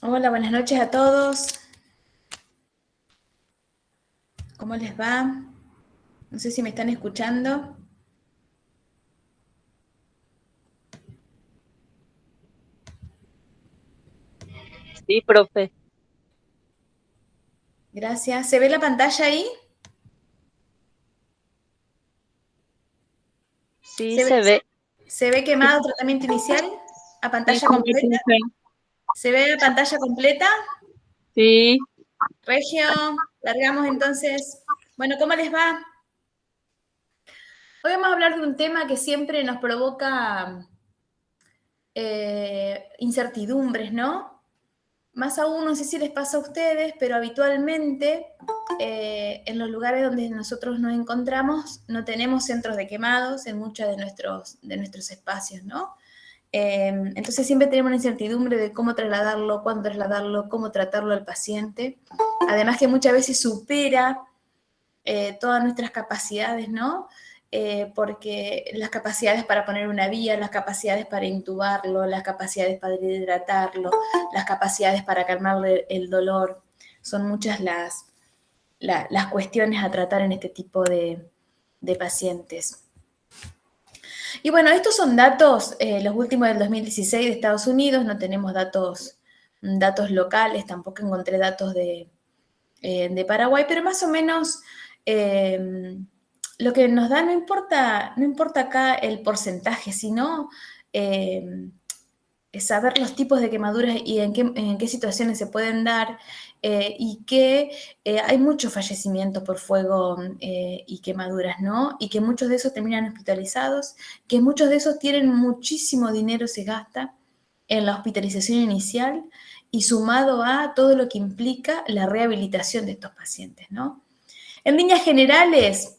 Hola, buenas noches a todos. ¿Cómo les va? No sé si me están escuchando. Sí, profe. Gracias. ¿Se ve la pantalla ahí? Sí, ¿Se ve, se ve. se ve Sí, quemado tratamiento inicial? ¿A sí, pantalla se ve, completa? profe. ¿Se ve la pantalla completa? Sí, Regio, largamos entonces. Bueno, ¿cómo les va? Hoy vamos a hablar de un tema que siempre nos provoca incertidumbres, ¿no? Más aún, no sé si les pasa a ustedes, pero habitualmente en los lugares donde nosotros nos encontramos no tenemos centros de quemados en muchos de nuestros espacios, ¿no? Entonces siempre tenemos una incertidumbre de cómo trasladarlo, cuándo trasladarlo, cómo tratarlo al paciente. Además que muchas veces supera todas nuestras capacidades, ¿no? Porque las capacidades para poner una vía, las capacidades para intubarlo, las capacidades para hidratarlo, las capacidades para calmarle el dolor, son muchas las cuestiones a tratar en este tipo de pacientes. Y bueno, estos son datos, los últimos del 2016 de Estados Unidos, no tenemos datos locales, tampoco encontré datos de Paraguay, pero más o menos lo que nos da no importa acá el porcentaje, sino eh, saber los tipos de quemaduras y en qué situaciones se pueden dar y que hay muchos fallecimientos por fuego y quemaduras, ¿no? Y que muchos de esos terminan hospitalizados, que muchos de esos tienen muchísimo dinero se gasta en la hospitalización inicial y sumado a todo lo que implica la rehabilitación de estos pacientes, ¿no? En líneas generales,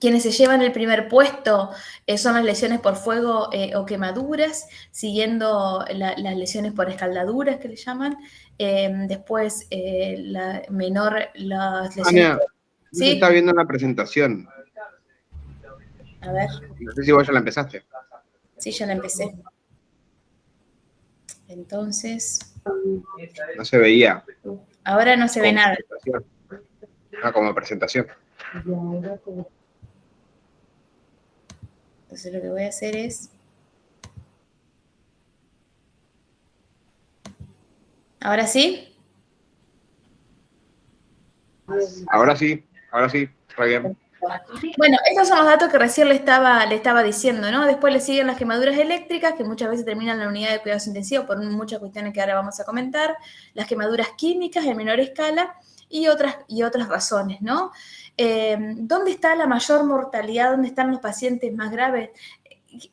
quienes se llevan el primer puesto son las lesiones por fuego o quemaduras, siguiendo las lesiones por escaldaduras que le llaman. Después, las lesiones Ania, por... no se está ¿Sí? viendo la presentación. A ver, No sé si vos ya la empezaste. sí, ya la empecé. Entonces, No se veía ahora no se ve como nada. presentación. No, como presentación. Entonces lo que voy a hacer es... ¿Ahora sí? Ahora sí, está bien. Bueno, estos son los datos que recién le estaba diciendo, ¿no? Después le siguen las quemaduras eléctricas, que muchas veces terminan en la unidad de cuidados intensivos por muchas cuestiones que ahora vamos a comentar, las quemaduras químicas en menor escala y otras razones, ¿no? ¿Dónde está la mayor mortalidad? ¿Dónde están los pacientes más graves?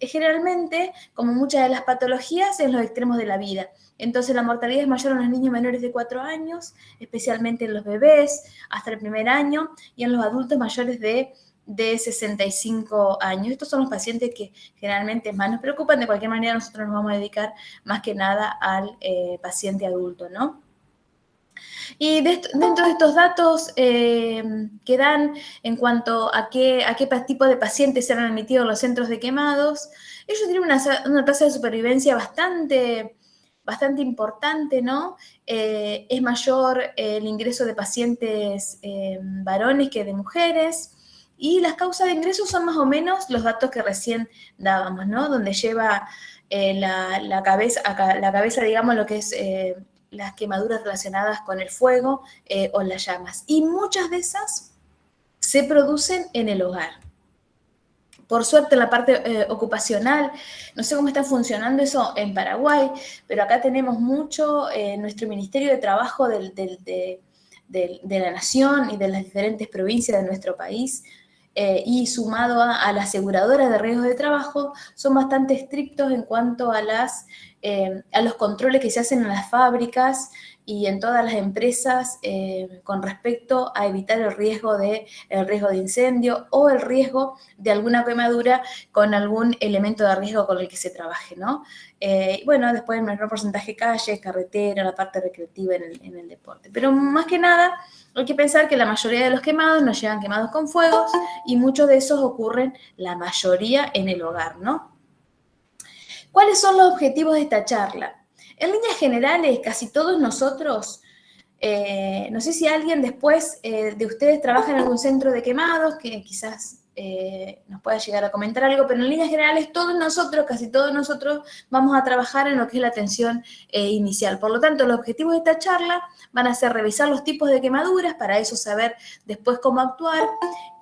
Generalmente, como muchas de las patologías, en los extremos de la vida. Entonces, la mortalidad es mayor en los niños menores de 4 años, especialmente en los bebés, hasta el primer año, y en los adultos mayores de 65 años. Estos son los pacientes que generalmente más nos preocupan. De cualquier manera, nosotros nos vamos a dedicar más que nada al paciente adulto, ¿no? Y dentro de estos datos que dan en cuanto a qué tipo de pacientes se han admitido en los centros de quemados, ellos tienen una tasa de supervivencia bastante importante, ¿no? Es mayor el ingreso de pacientes varones que de mujeres. Y las causas de ingreso son más o menos los datos que recién dábamos, ¿no? Donde lleva la cabeza, digamos, lo que es las quemaduras relacionadas con el fuego o las llamas. Y muchas de esas se producen en el hogar. Por suerte, en la parte ocupacional, no sé cómo está funcionando eso en Paraguay, pero acá tenemos mucho, nuestro Ministerio de Trabajo de la Nación y de las diferentes provincias de nuestro país, y sumado a la aseguradora de riesgos de trabajo, son bastante estrictos en cuanto a los controles que se hacen en las fábricas y en todas las empresas con respecto a evitar el riesgo de incendio o el riesgo de alguna quemadura con algún elemento de riesgo con el que se trabaje, ¿no? Bueno, después el menor porcentaje calle, carretera, la parte recreativa en el deporte. Pero más que nada, hay que pensar que la mayoría de los quemados nos llegan quemados con fuegos y muchos de esos ocurren, la mayoría, en el hogar, ¿no? ¿Cuáles son los objetivos de esta charla? En líneas generales, casi todos nosotros, no sé si alguien después de ustedes trabaja en algún centro de quemados, que quizás nos pueda llegar a comentar algo, pero en líneas generales todos nosotros, casi todos nosotros, vamos a trabajar en lo que es la atención inicial. Por lo tanto, los objetivos de esta charla van a ser revisar los tipos de quemaduras, para eso saber después cómo actuar,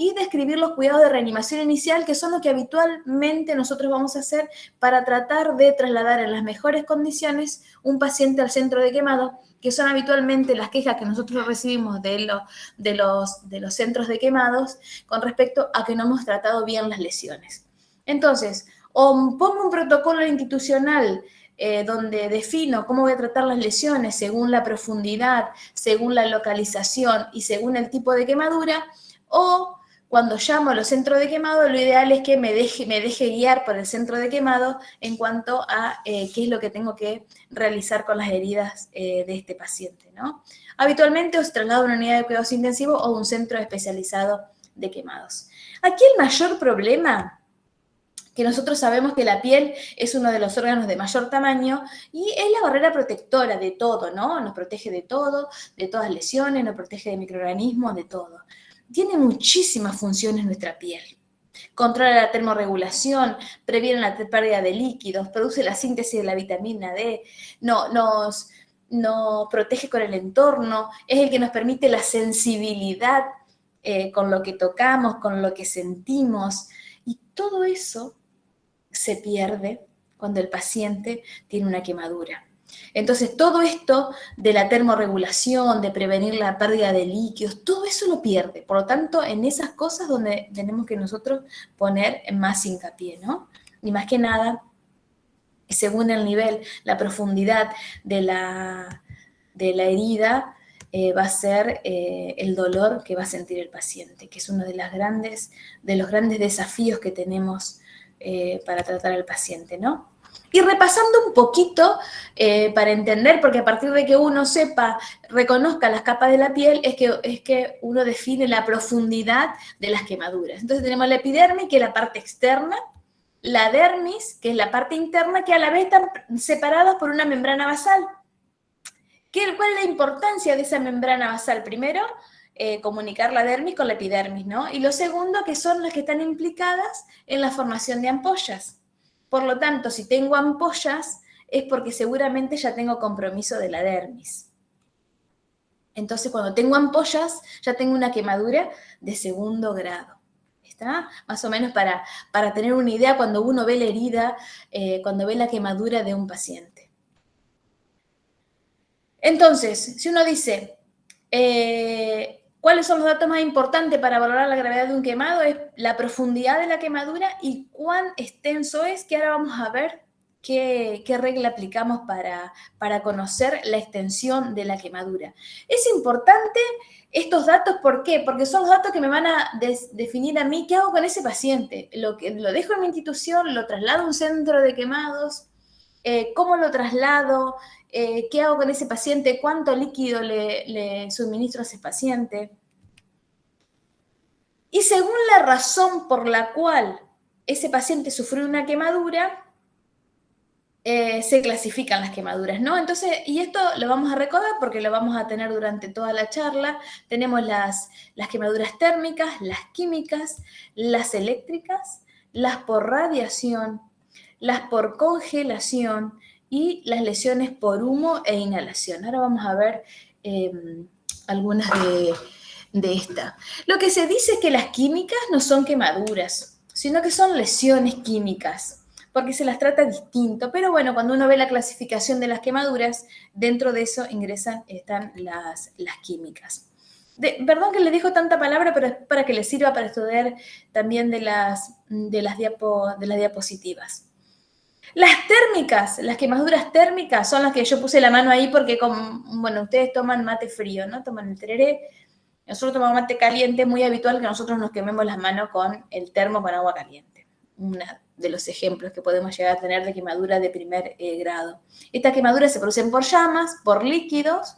y describir los cuidados de reanimación inicial, que son lo que habitualmente nosotros vamos a hacer para tratar de trasladar en las mejores condiciones un paciente al centro de quemado, que son habitualmente las quejas que nosotros recibimos de los centros de quemados con respecto a que no hemos tratado bien las lesiones. Entonces, o pongo un protocolo institucional donde defino cómo voy a tratar las lesiones según la profundidad, según la localización y según el tipo de quemadura, o cuando llamo a los centros de quemado, lo ideal es que me deje guiar por el centro de quemado en cuanto a qué es lo que tengo que realizar con las heridas de este paciente, ¿no? Habitualmente os traslado a una unidad de cuidados intensivos o un centro especializado de quemados. Aquí el mayor problema, que nosotros sabemos que la piel es uno de los órganos de mayor tamaño y es la barrera protectora de todo, ¿no? Nos protege de todo, de todas lesiones, nos protege de microorganismos, de todo. Tiene muchísimas funciones nuestra piel. Controla la termorregulación, previene la pérdida de líquidos, produce la síntesis de la vitamina D, nos protege con el entorno, es el que nos permite la sensibilidad con lo que tocamos, con lo que sentimos. Y todo eso se pierde cuando el paciente tiene una quemadura. Entonces, todo esto de la termorregulación, de prevenir la pérdida de líquidos, todo eso lo pierde. Por lo tanto, en esas cosas donde tenemos que nosotros poner más hincapié, ¿no? Y más que nada, según el nivel, la profundidad de la herida, va a ser el dolor que va a sentir el paciente, que es uno de los grandes desafíos que tenemos para tratar al paciente, ¿no? Y repasando un poquito para entender, porque a partir de que uno sepa, reconozca las capas de la piel, es que uno define la profundidad de las quemaduras. Entonces tenemos la epidermis, que es la parte externa, la dermis, que es la parte interna, que a la vez están separadas por una membrana basal. ¿Cuál es la importancia de esa membrana basal? Primero, comunicar la dermis con la epidermis, ¿no? Y lo segundo, que son las que están implicadas en la formación de ampollas. Por lo tanto, si tengo ampollas, es porque seguramente ya tengo compromiso de la dermis. Entonces, cuando tengo ampollas, ya tengo una quemadura de segundo grado. ¿Está? Más o menos para tener una idea cuando uno ve la herida, cuando ve la quemadura de un paciente. Entonces, si uno dice, ¿cuáles son los datos más importantes para valorar la gravedad de un quemado? Es la profundidad de la quemadura y cuán extenso es, que ahora vamos a ver qué regla aplicamos para conocer la extensión de la quemadura. Es importante estos datos, ¿por qué? Porque son los datos que me van a definir a mí qué hago con ese paciente. Lo dejo en mi institución, lo traslado a un centro de quemados, cómo lo traslado, qué hago con ese paciente, cuánto líquido le suministro a ese paciente. Y según la razón por la cual ese paciente sufrió una quemadura, se clasifican las quemaduras, ¿no? Entonces, y esto lo vamos a recordar porque lo vamos a tener durante toda la charla. Tenemos las quemaduras térmicas, las químicas, las eléctricas, las por radiación, las por congelación y las lesiones por humo e inhalación. Ahora vamos a ver algunas de estas. Lo que se dice es que las químicas no son quemaduras, sino que son lesiones químicas, porque se las trata distinto. Pero bueno, cuando uno ve la clasificación de las quemaduras, dentro de eso están las químicas. Perdón que le dejo tanta palabra, pero es para que les sirva para estudiar también de las diapositivas. Las térmicas, las quemaduras térmicas son las que yo puse la mano ahí porque, bueno, ustedes toman mate frío, ¿no? Toman el tereré. Nosotros tomamos mate caliente, es muy habitual que nosotros nos quememos las manos con el termo con agua caliente. Uno de los ejemplos que podemos llegar a tener de quemadura de primer grado. Estas quemaduras se producen por llamas, por líquidos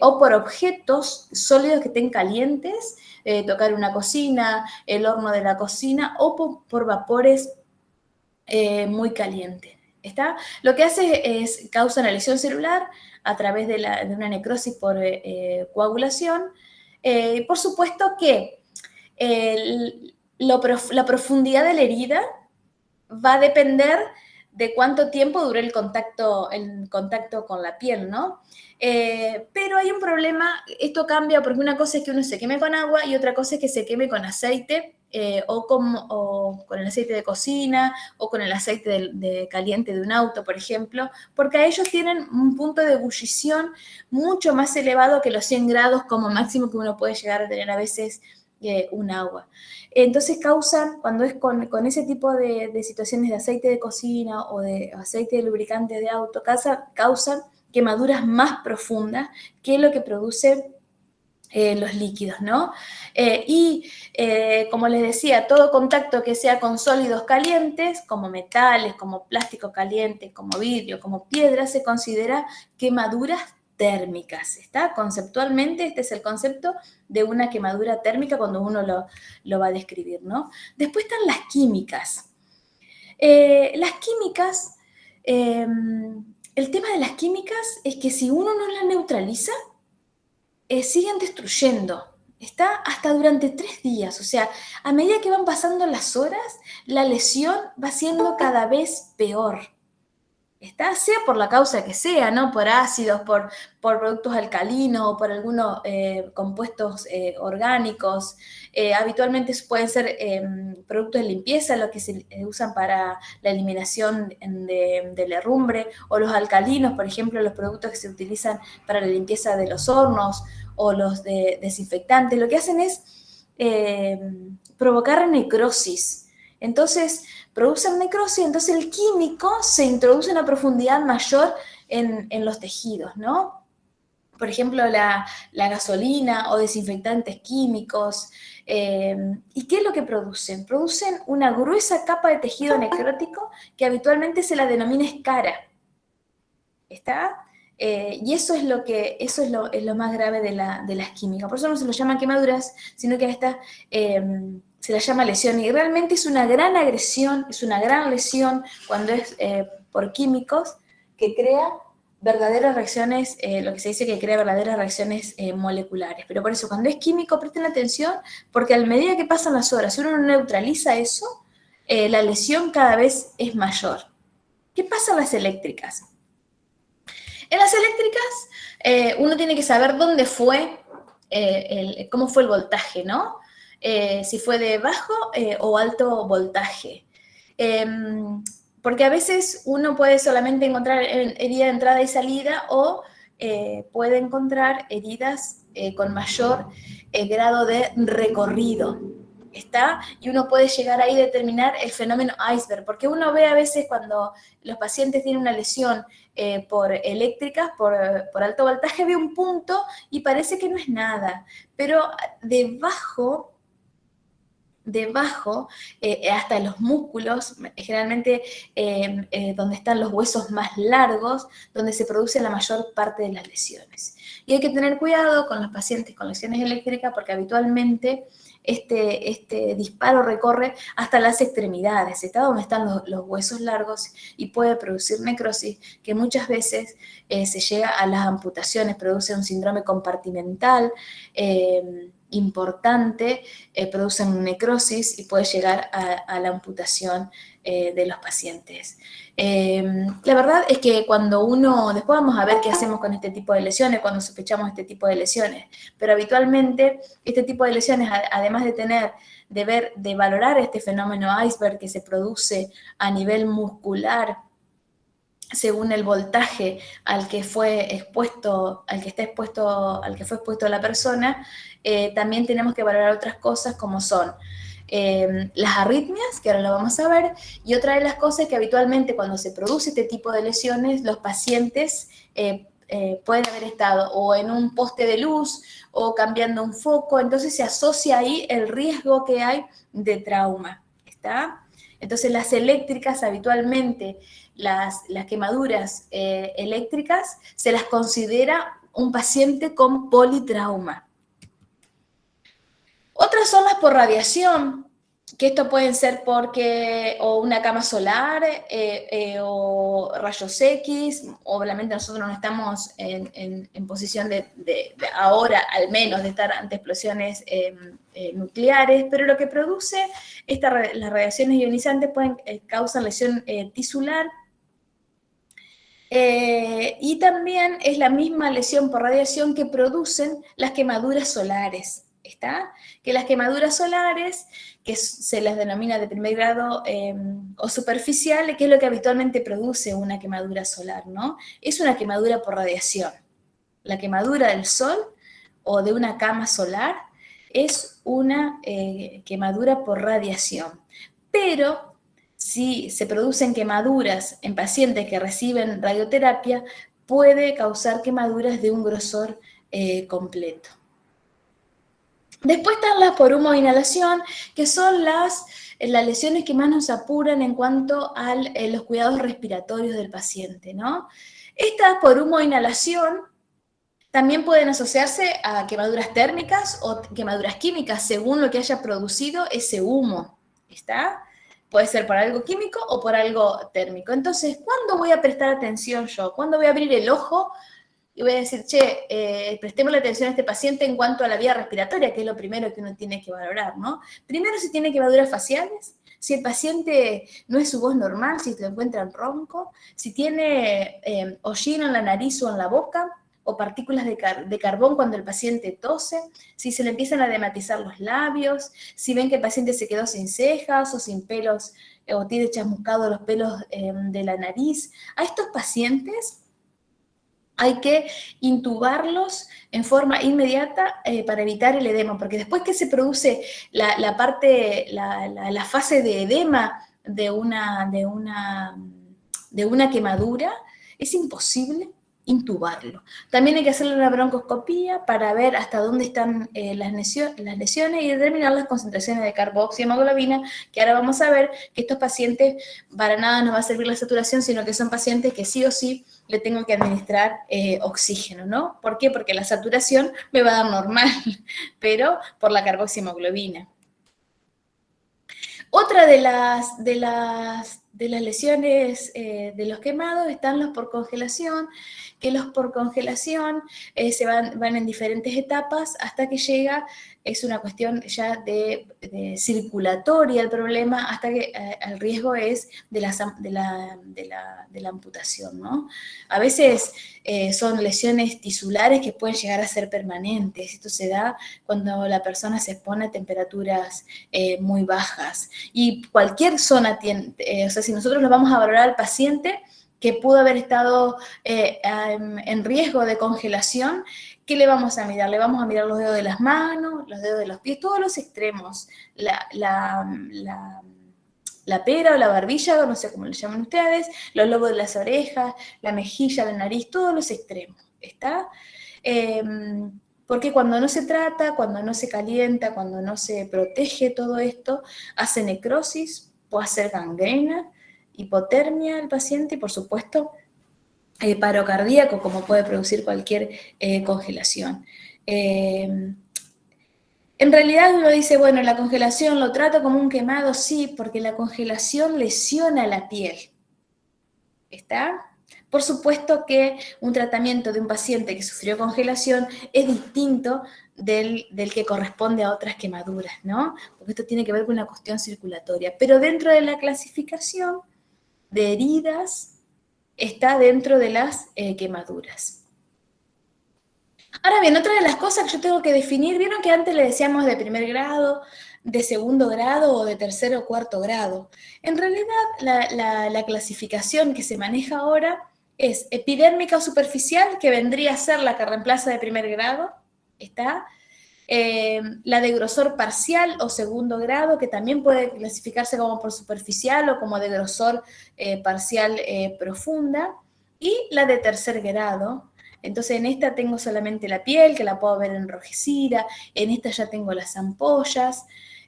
o por objetos sólidos que estén calientes, tocar una cocina, el horno de la cocina, o por vapores muy calientes. ¿Está? Lo que hace es causa una lesión celular a través de una necrosis por coagulación. Por supuesto que la profundidad de la herida va a depender de cuánto tiempo duró el contacto con la piel, ¿no? Pero hay un problema, esto cambia porque una cosa es que uno se queme con agua y otra cosa es que se queme con aceite o con el aceite de cocina o con el aceite caliente de un auto, por ejemplo, porque ellos tienen un punto de ebullición mucho más elevado que los 100 grados como máximo que uno puede llegar a tener a veces un agua. Entonces causan, cuando es con ese tipo de situaciones de aceite de cocina o de aceite de lubricante de auto, causan quemaduras más profundas que lo que produce los líquidos, ¿no? Como les decía, todo contacto que sea con sólidos calientes, como metales, como plástico caliente, como vidrio, como piedra, se considera quemaduras térmicas, ¿está? Conceptualmente, este es el concepto de una quemadura térmica cuando uno lo va a describir, ¿no? Después están las químicas. Las químicas, el tema de las químicas es que si uno no las neutraliza, siguen destruyendo. Está hasta durante 3 días. O sea, a medida que van pasando las horas, la lesión va siendo cada vez peor. Está, sea por la causa que sea, ¿no? Por ácidos, por productos alcalinos o por algunos compuestos orgánicos. Habitualmente pueden ser productos de limpieza, los que se usan para la eliminación de herrumbre, o los alcalinos, por ejemplo, los productos que se utilizan para la limpieza de los hornos o los desinfectantes. Lo que hacen es provocar necrosis. Entonces, producen necrosis, entonces el químico se introduce en una profundidad mayor en los tejidos, ¿no? Por ejemplo, la gasolina o desinfectantes químicos. ¿Y qué es lo que producen? Producen una gruesa capa de tejido necrótico que habitualmente se la denomina escara. ¿Está? Y eso es lo más grave de las químicas. Por eso no se lo llaman quemaduras, sino que a esta se la llama lesión. Y realmente es una gran agresión, es una gran lesión cuando es por químicos que crea verdaderas reacciones, lo que se dice que crea verdaderas reacciones moleculares. Pero por eso, cuando es químico, presten atención, porque a medida que pasan las horas, si uno no neutraliza eso, la lesión cada vez es mayor. ¿Qué pasa en las eléctricas? En las eléctricas, uno tiene que saber dónde fue, cómo fue el voltaje, ¿no? Si fue de bajo o alto voltaje. Porque a veces uno puede solamente encontrar herida de entrada y salida o puede encontrar heridas con mayor grado de recorrido. ¿Está? Y uno puede llegar ahí a determinar el fenómeno iceberg, porque uno ve a veces cuando los pacientes tienen una lesión por eléctricas, por alto voltaje, ve un punto y parece que no es nada, pero debajo, hasta los músculos, generalmente donde están los huesos más largos, donde se produce la mayor parte de las lesiones. Y hay que tener cuidado con los pacientes con lesiones eléctricas porque habitualmente este disparo recorre hasta las extremidades, está donde están los huesos largos y puede producir necrosis que muchas veces se llega a las amputaciones, produce un síndrome compartimental importante, producen necrosis y puede llegar a la amputación de los pacientes. La verdad es que cuando después vamos a ver qué hacemos con este tipo de lesiones, cuando sospechamos este tipo de lesiones, pero habitualmente este tipo de lesiones, además de valorar este fenómeno iceberg que se produce a nivel muscular, según el voltaje al que fue expuesto la persona, también tenemos que valorar otras cosas como son las arritmias, que ahora lo vamos a ver, y otra de las cosas es que habitualmente cuando se produce este tipo de lesiones, los pacientes pueden haber estado o en un poste de luz o cambiando un foco, entonces se asocia ahí el riesgo que hay de trauma, ¿está? Entonces las eléctricas habitualmente, las quemaduras eléctricas, se las considera un paciente con politrauma. Otras son las por radiación. que esto pueden ser porque o una cama solar o rayos X, obviamente nosotros no estamos en posición de ahora al menos de estar ante explosiones nucleares, pero lo que produce las radiaciones ionizantes pueden causar lesión tisular, y también es la misma lesión por radiación que producen las quemaduras solares, ¿está? Que las quemaduras solares, que se las denomina de primer grado o superficial, que es lo que habitualmente produce una quemadura solar, ¿no? Es una quemadura por radiación. La quemadura del sol o de una cama solar es una quemadura por radiación. Pero si se producen quemaduras en pacientes que reciben radioterapia, puede causar quemaduras de un grosor completo. Después están las por humo o inhalación, que son las lesiones que más nos apuran en cuanto a los cuidados respiratorios del paciente, ¿no? Estas por humo o inhalación también pueden asociarse a quemaduras térmicas o quemaduras químicas, según lo que haya producido ese humo, ¿está? Puede ser por algo químico o por algo térmico. Entonces, ¿cuándo voy a prestar atención yo? ¿Cuándo voy a abrir el ojo y voy a decir, che, prestemos la atención a este paciente en cuanto a la vía respiratoria, que es lo primero que uno tiene que valorar, ¿no? Primero, si tiene quemaduras faciales, si el paciente no es su voz normal, si se encuentra ronco, si tiene hollino en la nariz o en la boca, o partículas de carbón cuando el paciente tose, si se le empiezan a edematizar los labios, si ven que el paciente se quedó sin cejas o sin pelos, o tiene chamuscados los pelos de la nariz. A estos pacientes hay que intubarlos en forma inmediata para evitar el edema, porque después que se produce la fase de edema de una quemadura, es imposible intubarlo. También hay que hacerle una broncoscopía para ver hasta dónde están las lesiones y determinar las concentraciones de carboxihemoglobina, que ahora vamos a ver que estos pacientes para nada nos va a servir la saturación, sino que son pacientes que sí o sí le tengo que administrar oxígeno, ¿no? ¿Por qué? Porque la saturación me va a dar normal, pero por la carboxihemoglobina. Otra de las lesiones de los quemados están los por congelación, que los por congelación se van en diferentes etapas hasta que llega, es una cuestión ya de circulatoria el problema, hasta que el riesgo es de la amputación, ¿no? A veces son lesiones tisulares que pueden llegar a ser permanentes. Esto se da cuando la persona se expone a temperaturas muy bajas. Y cualquier zona tiene, o sea, si nosotros lo vamos a valorar al paciente que pudo haber estado en riesgo de congelación, ¿qué le vamos a mirar? Le vamos a mirar los dedos de las manos, los dedos de los pies, todos los extremos, la pera o la barbilla, no sé cómo le llaman ustedes, los lobos de las orejas, la mejilla, la nariz, todos los extremos, ¿está? Porque cuando no se trata, cuando no se calienta, cuando no se protege todo esto, hace necrosis, puede hacer gangrena, hipotermia al paciente y, por supuesto, paro cardíaco, como puede producir cualquier congelación. En realidad uno dice, bueno, la congelación lo trato como un quemado, sí, porque la congelación lesiona la piel. ¿Está? Por supuesto que un tratamiento de un paciente que sufrió congelación es distinto del que corresponde a otras quemaduras, ¿no? Porque esto tiene que ver con una cuestión circulatoria. Pero dentro de la clasificación de heridas está dentro de las quemaduras. Ahora bien, otra de las cosas que yo tengo que definir, vieron que antes le decíamos de primer grado, de segundo grado o de tercero o cuarto grado. En realidad, la clasificación que se maneja ahora es epidérmica o superficial, que vendría a ser la que reemplaza de primer grado, ¿está? La de grosor parcial o segundo grado, que también puede clasificarse como por superficial o como de grosor parcial profunda, y la de tercer grado. Entonces en esta tengo solamente la piel, que la puedo ver enrojecida, en esta ya tengo las ampollas,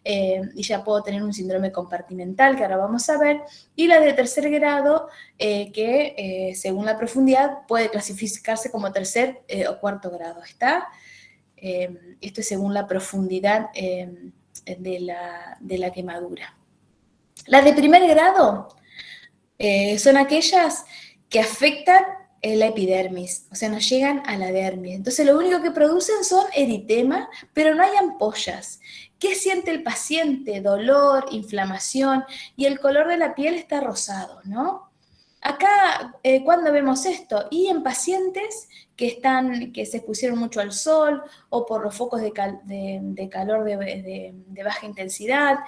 y ya puedo tener un síndrome compartimental, que ahora vamos a ver, y la de tercer grado, que según la profundidad puede clasificarse como tercer o cuarto grado, ¿está? Esto es según la profundidad la quemadura. Las de primer grado son aquellas que afectan la epidermis, o sea, no llegan a la dermis. Entonces lo único que producen son eritema, pero no hay ampollas. ¿Qué siente el paciente? Dolor, inflamación, y el color de la piel está rosado, ¿no? Acá, ¿cuándo vemos esto? Y en pacientes que se expusieron mucho al sol o por los focos de calor de baja intensidad.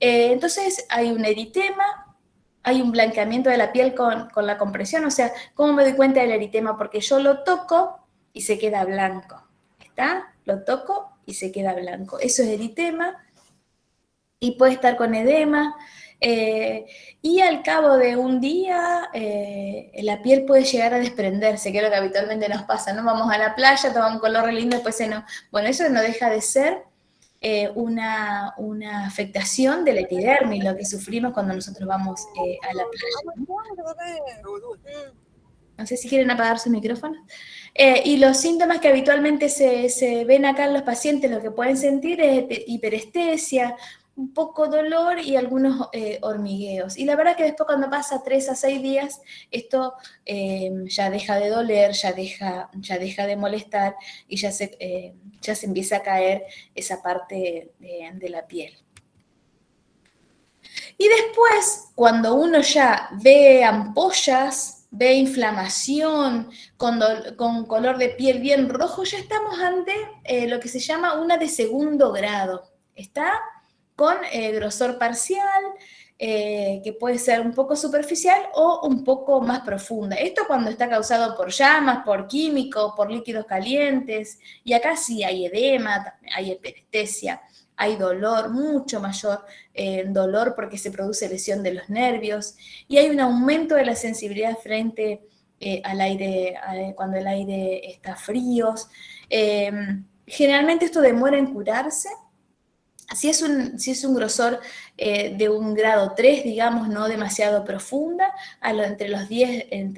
Entonces hay un eritema, hay un blanqueamiento de la piel con la compresión. O sea, ¿cómo me doy cuenta del eritema? Porque yo lo toco y se queda blanco. ¿Está? Lo toco y se queda blanco. Eso es eritema y puede estar con edema. Y al cabo de un día, la piel puede llegar a desprenderse, que es lo que habitualmente nos pasa, ¿no? Vamos a la playa, tomamos un color re lindo, después no. Bueno, eso no deja de ser una afectación de la epidermis, lo que sufrimos cuando nosotros vamos a la playa. No sé si quieren apagar sus micrófonos. Y los síntomas que habitualmente se ven acá en los pacientes, lo que pueden sentir es hiperestesia, un poco dolor y algunos hormigueos. Y la verdad que después cuando pasa 3 a 6 días, esto ya deja de doler, ya deja de molestar y ya se empieza a caer esa parte de la piel. Y después, cuando uno ya ve ampollas, ve inflamación, con color de piel bien rojo, ya estamos ante lo que se llama una de segundo grado. ¿Está? Con grosor parcial, que puede ser un poco superficial o un poco más profunda. Esto cuando está causado por llamas, por químicos, por líquidos calientes, y acá sí hay edema, hay hiperestesia, hay dolor, mucho mayor dolor porque se produce lesión de los nervios, y hay un aumento de la sensibilidad frente al aire, cuando el aire está frío. Generalmente esto demora en curarse. Si es un grosor de un grado 3, digamos, no demasiado profunda, entre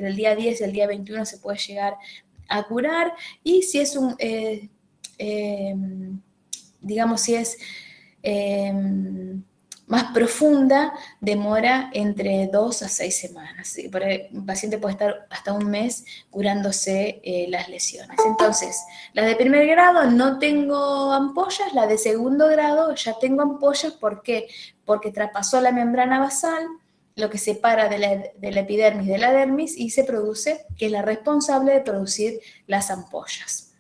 el día 10 y el día 21 se puede llegar a curar. Y si es digamos, si es más profunda, demora entre 2 a 6 semanas. Un paciente puede estar hasta un mes curándose las lesiones. Entonces, la de primer grado no tengo ampollas, la de segundo grado ya tengo ampollas. ¿Por qué? Porque traspasó la membrana basal, lo que separa de la epidermis de la dermis, y se produce, que es la responsable de producir las ampollas.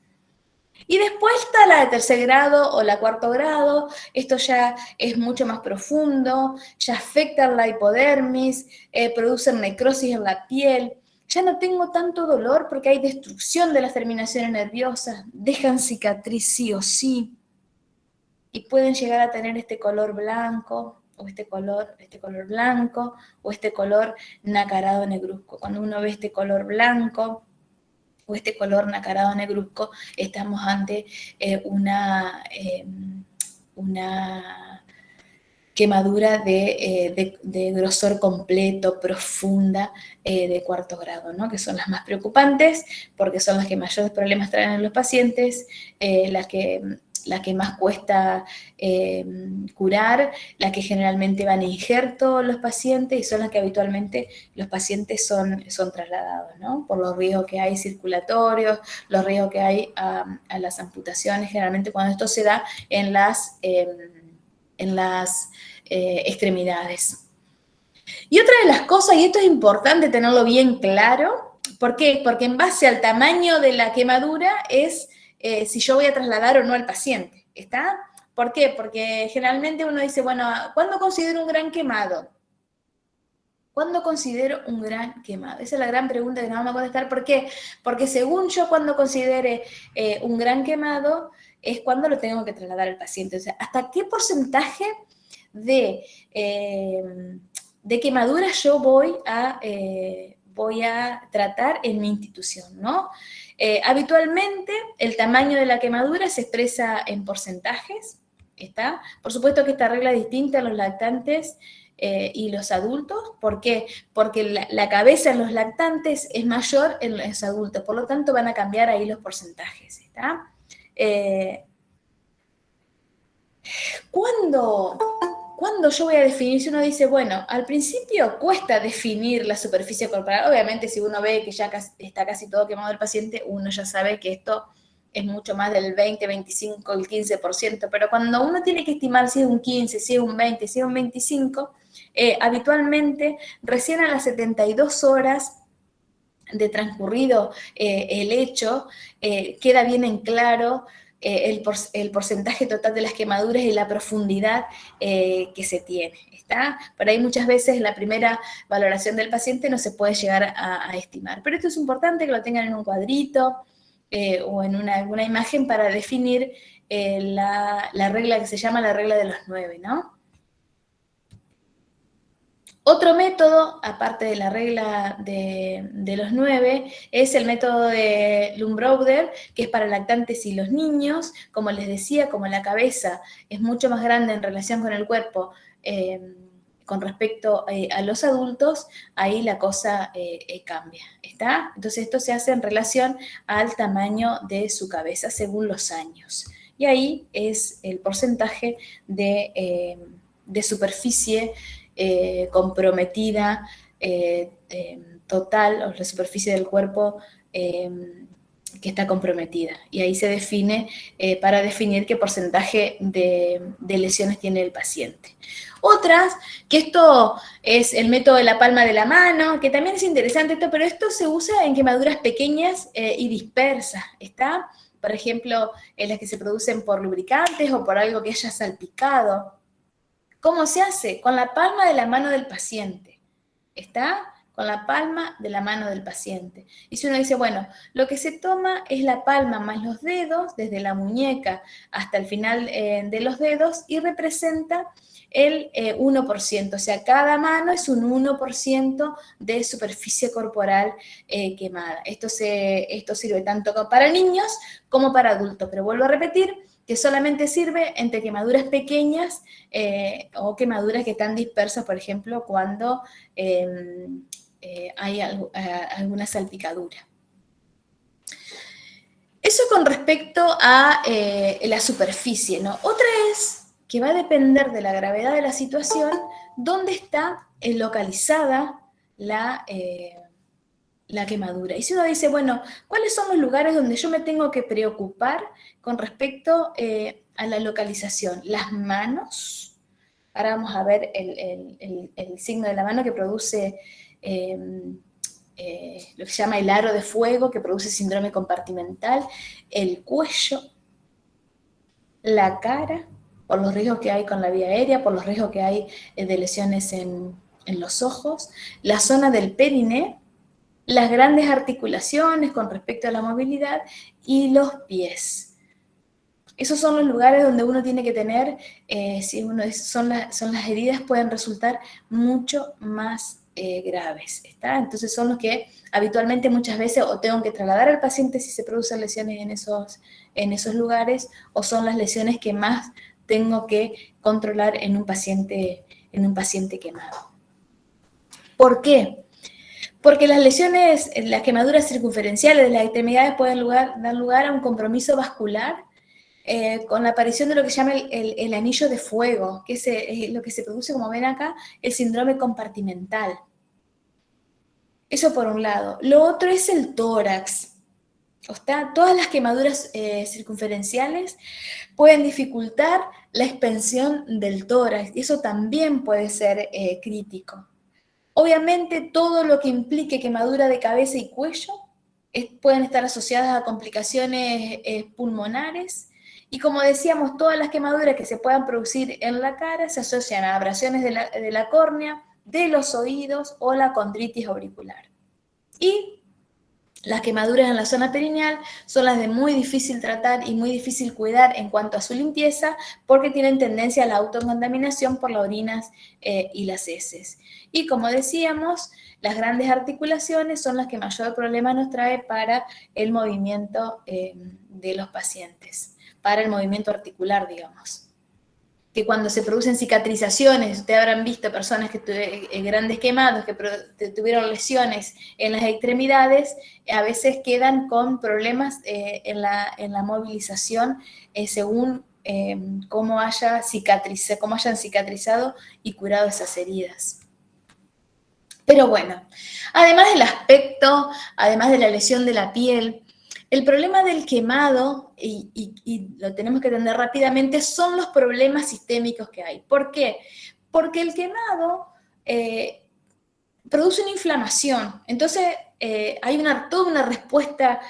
Y después está la de tercer grado o la cuarto grado. Esto ya es mucho más profundo, ya afecta la hipodermis, producen necrosis en la piel. Ya no tengo tanto dolor porque hay destrucción de las terminaciones nerviosas, dejan cicatriz sí o sí, y pueden llegar a tener este color blanco, o este color blanco, o este color nacarado negruzco. Cuando uno ve este color blanco o este color nacarado negruzco, estamos ante una quemadura de grosor completo, profunda, de cuarto grado, ¿no? Que son las más preocupantes porque son las que mayores problemas traen en los pacientes, las que más cuesta curar, las que generalmente van a injerto los pacientes, y son las que habitualmente los pacientes son trasladados, ¿no? Por los riesgos que hay circulatorios, los riesgos que hay a las amputaciones, generalmente cuando esto se da en las extremidades. Y otra de las cosas, y esto es importante tenerlo bien claro, ¿por qué? Porque en base al tamaño de la quemadura es si yo voy a trasladar o no al paciente, ¿está? ¿Por qué? Porque generalmente uno dice, bueno, ¿cuándo considero un gran quemado? ¿Cuándo considero un gran quemado? Esa es la gran pregunta que nos vamos a contestar. ¿Por qué? Porque según yo, cuando considere un gran quemado, es cuando lo tengo que trasladar al paciente. O sea, ¿hasta qué porcentaje de quemaduras yo voy a tratar en mi institución, ¿no? Habitualmente, el tamaño de la quemadura se expresa en porcentajes, ¿está? Por supuesto que esta regla es distinta a los lactantes y los adultos. ¿Por qué? Porque la cabeza en los lactantes es mayor en los adultos, por lo tanto van a cambiar ahí los porcentajes, ¿está? ¿Cuándo yo voy a definir? Si uno dice, bueno, al principio cuesta definir la superficie corporal. Obviamente, si uno ve que ya está casi todo quemado el paciente, uno ya sabe que esto es mucho más del 20, 25, el 15%. Pero cuando uno tiene que estimar si es un 15, si es un 20, si es un 25, habitualmente recién a las 72 horas de transcurrido el hecho, queda bien en claro el porcentaje total de las quemaduras y la profundidad que se tiene. ¿Está? Por ahí muchas veces la primera valoración del paciente no se puede llegar a estimar. Pero esto es importante que lo tengan en un cuadrito o en alguna imagen para definir la regla que se llama la regla de los 9, ¿no? Otro método, aparte de la regla de los 9, es el método de Lumbrowder, que es para lactantes y los niños. Como les decía, como la cabeza es mucho más grande en relación con el cuerpo con respecto a los adultos, ahí la cosa cambia, ¿está? Entonces esto se hace en relación al tamaño de su cabeza según los años. Y ahí es el porcentaje de superficie comprometida total, o la superficie del cuerpo que está comprometida. Y ahí se define para definir qué porcentaje de lesiones tiene el paciente. Otras, que esto es el método de la palma de la mano, que también es interesante esto, pero esto se usa en quemaduras pequeñas y dispersas, ¿está? Por ejemplo, en las que se producen por lubricantes o por algo que haya salpicado. ¿Cómo se hace? Con la palma de la mano del paciente. ¿Está? Con la palma de la mano del paciente. Y si uno dice, bueno, lo que se toma es la palma más los dedos, desde la muñeca hasta el final de los dedos, y representa el 1%. O sea, cada mano es un 1% de superficie corporal quemada. Esto sirve tanto para niños como para adultos. Pero vuelvo a repetir, que solamente sirve entre quemaduras pequeñas o quemaduras que están dispersas, por ejemplo, cuando hay alguna salpicadura. Eso con respecto a la superficie, ¿no? Otra es que va a depender de la gravedad de la situación, dónde está localizada la quemadura. Y si uno dice, bueno, ¿cuáles son los lugares donde yo me tengo que preocupar con respecto a la localización? Las manos. Ahora vamos a ver el signo de la mano que produce lo que se llama el aro de fuego, que produce síndrome compartimental. El cuello, la cara, por los riesgos que hay con la vía aérea, por los riesgos que hay de lesiones en los ojos. La zona del périneo, las grandes articulaciones con respecto a la movilidad y los pies. Esos son los lugares donde uno tiene que tener, son las heridas pueden resultar mucho más graves, ¿está? Entonces son los que habitualmente muchas veces o tengo que trasladar al paciente si se producen lesiones en esos lugares, o son las lesiones que más tengo que controlar en un paciente quemado. ¿Por qué? Porque las lesiones, las quemaduras circunferenciales de las extremidades pueden dar lugar a un compromiso vascular con la aparición de lo que se llama el anillo de fuego, que es lo que se produce, como ven acá, el síndrome compartimental. Eso por un lado. Lo otro es el tórax. Todas las quemaduras circunferenciales pueden dificultar la expansión del tórax, y eso también puede ser crítico. Obviamente, todo lo que implique quemadura de cabeza y cuello pueden estar asociadas a complicaciones pulmonares. Y como decíamos, todas las quemaduras que se puedan producir en la cara se asocian a abrasiones de la córnea, de los oídos o la condritis auricular. Y las quemaduras en la zona perineal son las de muy difícil tratar y muy difícil cuidar en cuanto a su limpieza, porque tienen tendencia a la autocontaminación por las orinas y las heces. Y como decíamos, las grandes articulaciones son las que mayor problema nos trae para el movimiento de los pacientes, para el movimiento articular, digamos. Que cuando se producen cicatrizaciones, ustedes habrán visto personas que grandes quemados, que tuvieron lesiones en las extremidades, a veces quedan con problemas en la movilización según cómo hayan cicatrizado y curado esas heridas. Pero bueno, además del aspecto, además de la lesión de la piel, el problema del quemado, y lo tenemos que entender rápidamente, son los problemas sistémicos que hay. ¿Por qué? Porque el quemado produce una inflamación. Entonces, hay toda una respuesta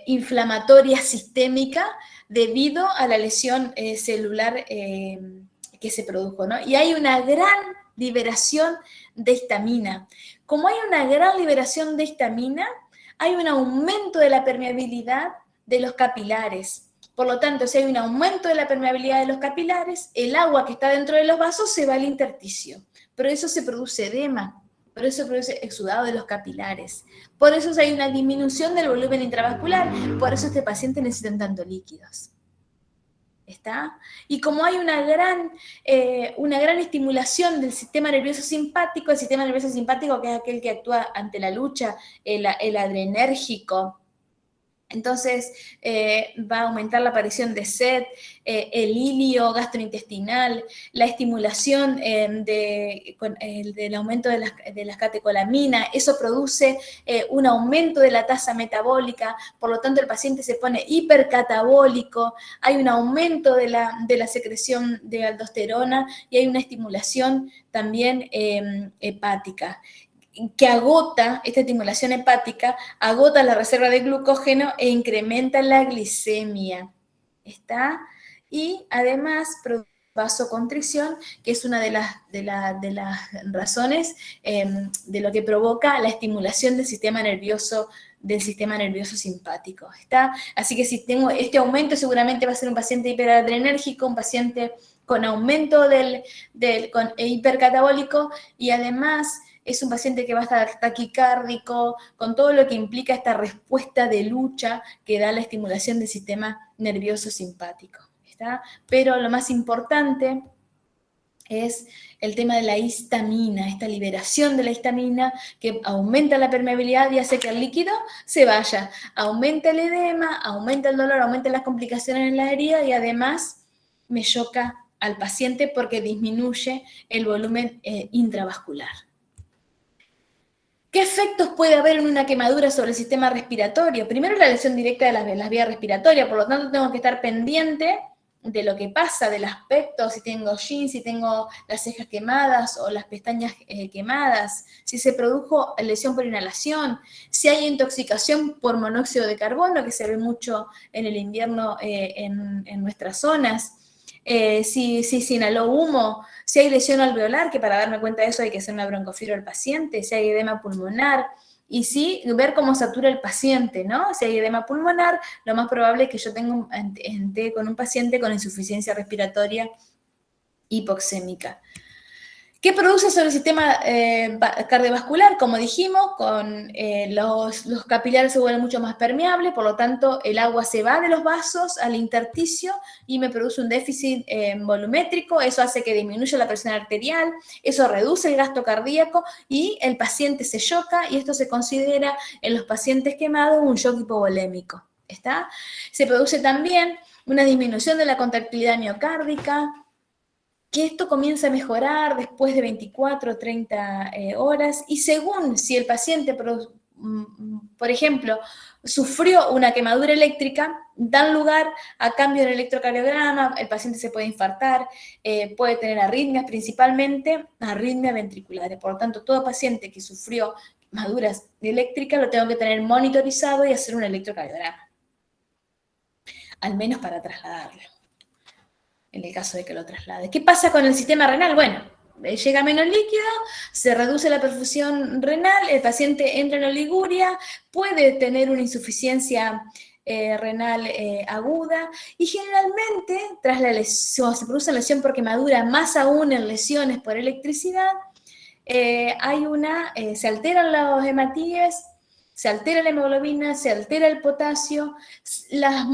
inflamatoria sistémica debido a la lesión celular que se produjo, ¿no? Y hay una gran liberación de histamina. Como hay una gran liberación de histamina, hay un aumento de la permeabilidad de los capilares. Por lo tanto, si hay un aumento de la permeabilidad de los capilares, el agua que está dentro de los vasos se va al intersticio. Por eso se produce edema, por eso se produce exudado de los capilares. Por eso hay una disminución del volumen intravascular, por eso este paciente necesita tanto líquidos. ¿Está? Y como hay una gran estimulación del sistema nervioso simpático, el sistema nervioso simpático que es aquel que actúa ante la lucha, el adrenérgico, entonces va a aumentar la aparición de sed, el hilio gastrointestinal, la estimulación del aumento de las catecolaminas, eso produce un aumento de la tasa metabólica, por lo tanto el paciente se pone hipercatabólico, hay un aumento de la secreción de aldosterona y hay una estimulación también hepática, que agota, esta estimulación hepática, agota la reserva de glucógeno e incrementa la glicemia. ¿Está? Y además produce vasoconstricción, que es una de las razones de lo que provoca la estimulación del sistema nervioso simpático. ¿Está? Así que si tengo este aumento, seguramente va a ser un paciente hiperadrenérgico, un paciente con aumento con hipercatabólico, y además es un paciente que va a estar taquicárdico, con todo lo que implica esta respuesta de lucha que da la estimulación del sistema nervioso simpático. ¿Está? Pero lo más importante es el tema de la histamina, esta liberación de la histamina que aumenta la permeabilidad y hace que el líquido se vaya. Aumenta el edema, aumenta el dolor, aumenta las complicaciones en la herida y además me choca al paciente porque disminuye el volumen intravascular. ¿Qué efectos puede haber en una quemadura sobre el sistema respiratorio? Primero, la lesión directa de las vías respiratorias, por lo tanto tengo que estar pendiente de lo que pasa, del aspecto, si tengo jeans, si tengo las cejas quemadas o las pestañas quemadas, si se produjo lesión por inhalación, si hay intoxicación por monóxido de carbono, que se ve mucho en el invierno en nuestras zonas, si se inhaló humo, si hay lesión alveolar, que para darme cuenta de eso hay que hacer una broncofibra al paciente, si hay edema pulmonar, y sí, ver cómo satura el paciente, ¿no? Si hay edema pulmonar, lo más probable es que yo tenga con un paciente con insuficiencia respiratoria hipoxémica. ¿Qué produce sobre el sistema cardiovascular? Como dijimos, con los capilares se vuelven mucho más permeables, por lo tanto el agua se va de los vasos al intersticio y me produce un déficit volumétrico, eso hace que disminuya la presión arterial, eso reduce el gasto cardíaco y el paciente se choca y esto se considera en los pacientes quemados un shock hipovolémico. ¿Está? Se produce también una disminución de la contractilidad miocárdica, que esto comienza a mejorar después de 24 o 30 horas, y según si el paciente, por ejemplo, sufrió una quemadura eléctrica, dan lugar a cambio del electrocardiograma, el paciente se puede infartar, puede tener arritmias, principalmente arritmias ventriculares. Por lo tanto, todo paciente que sufrió quemaduras eléctricas lo tengo que tener monitorizado y hacer un electrocardiograma, al menos para trasladarlo, en el caso de que lo traslade. ¿Qué pasa con el sistema renal? Bueno, llega menos líquido, se reduce la perfusión renal, el paciente entra en oliguria, puede tener una insuficiencia renal aguda, y generalmente, tras la lesión, se produce lesión por quemadura, más aún en lesiones por electricidad, se alteran los hematíes, se altera la hemoglobina, se altera el potasio, las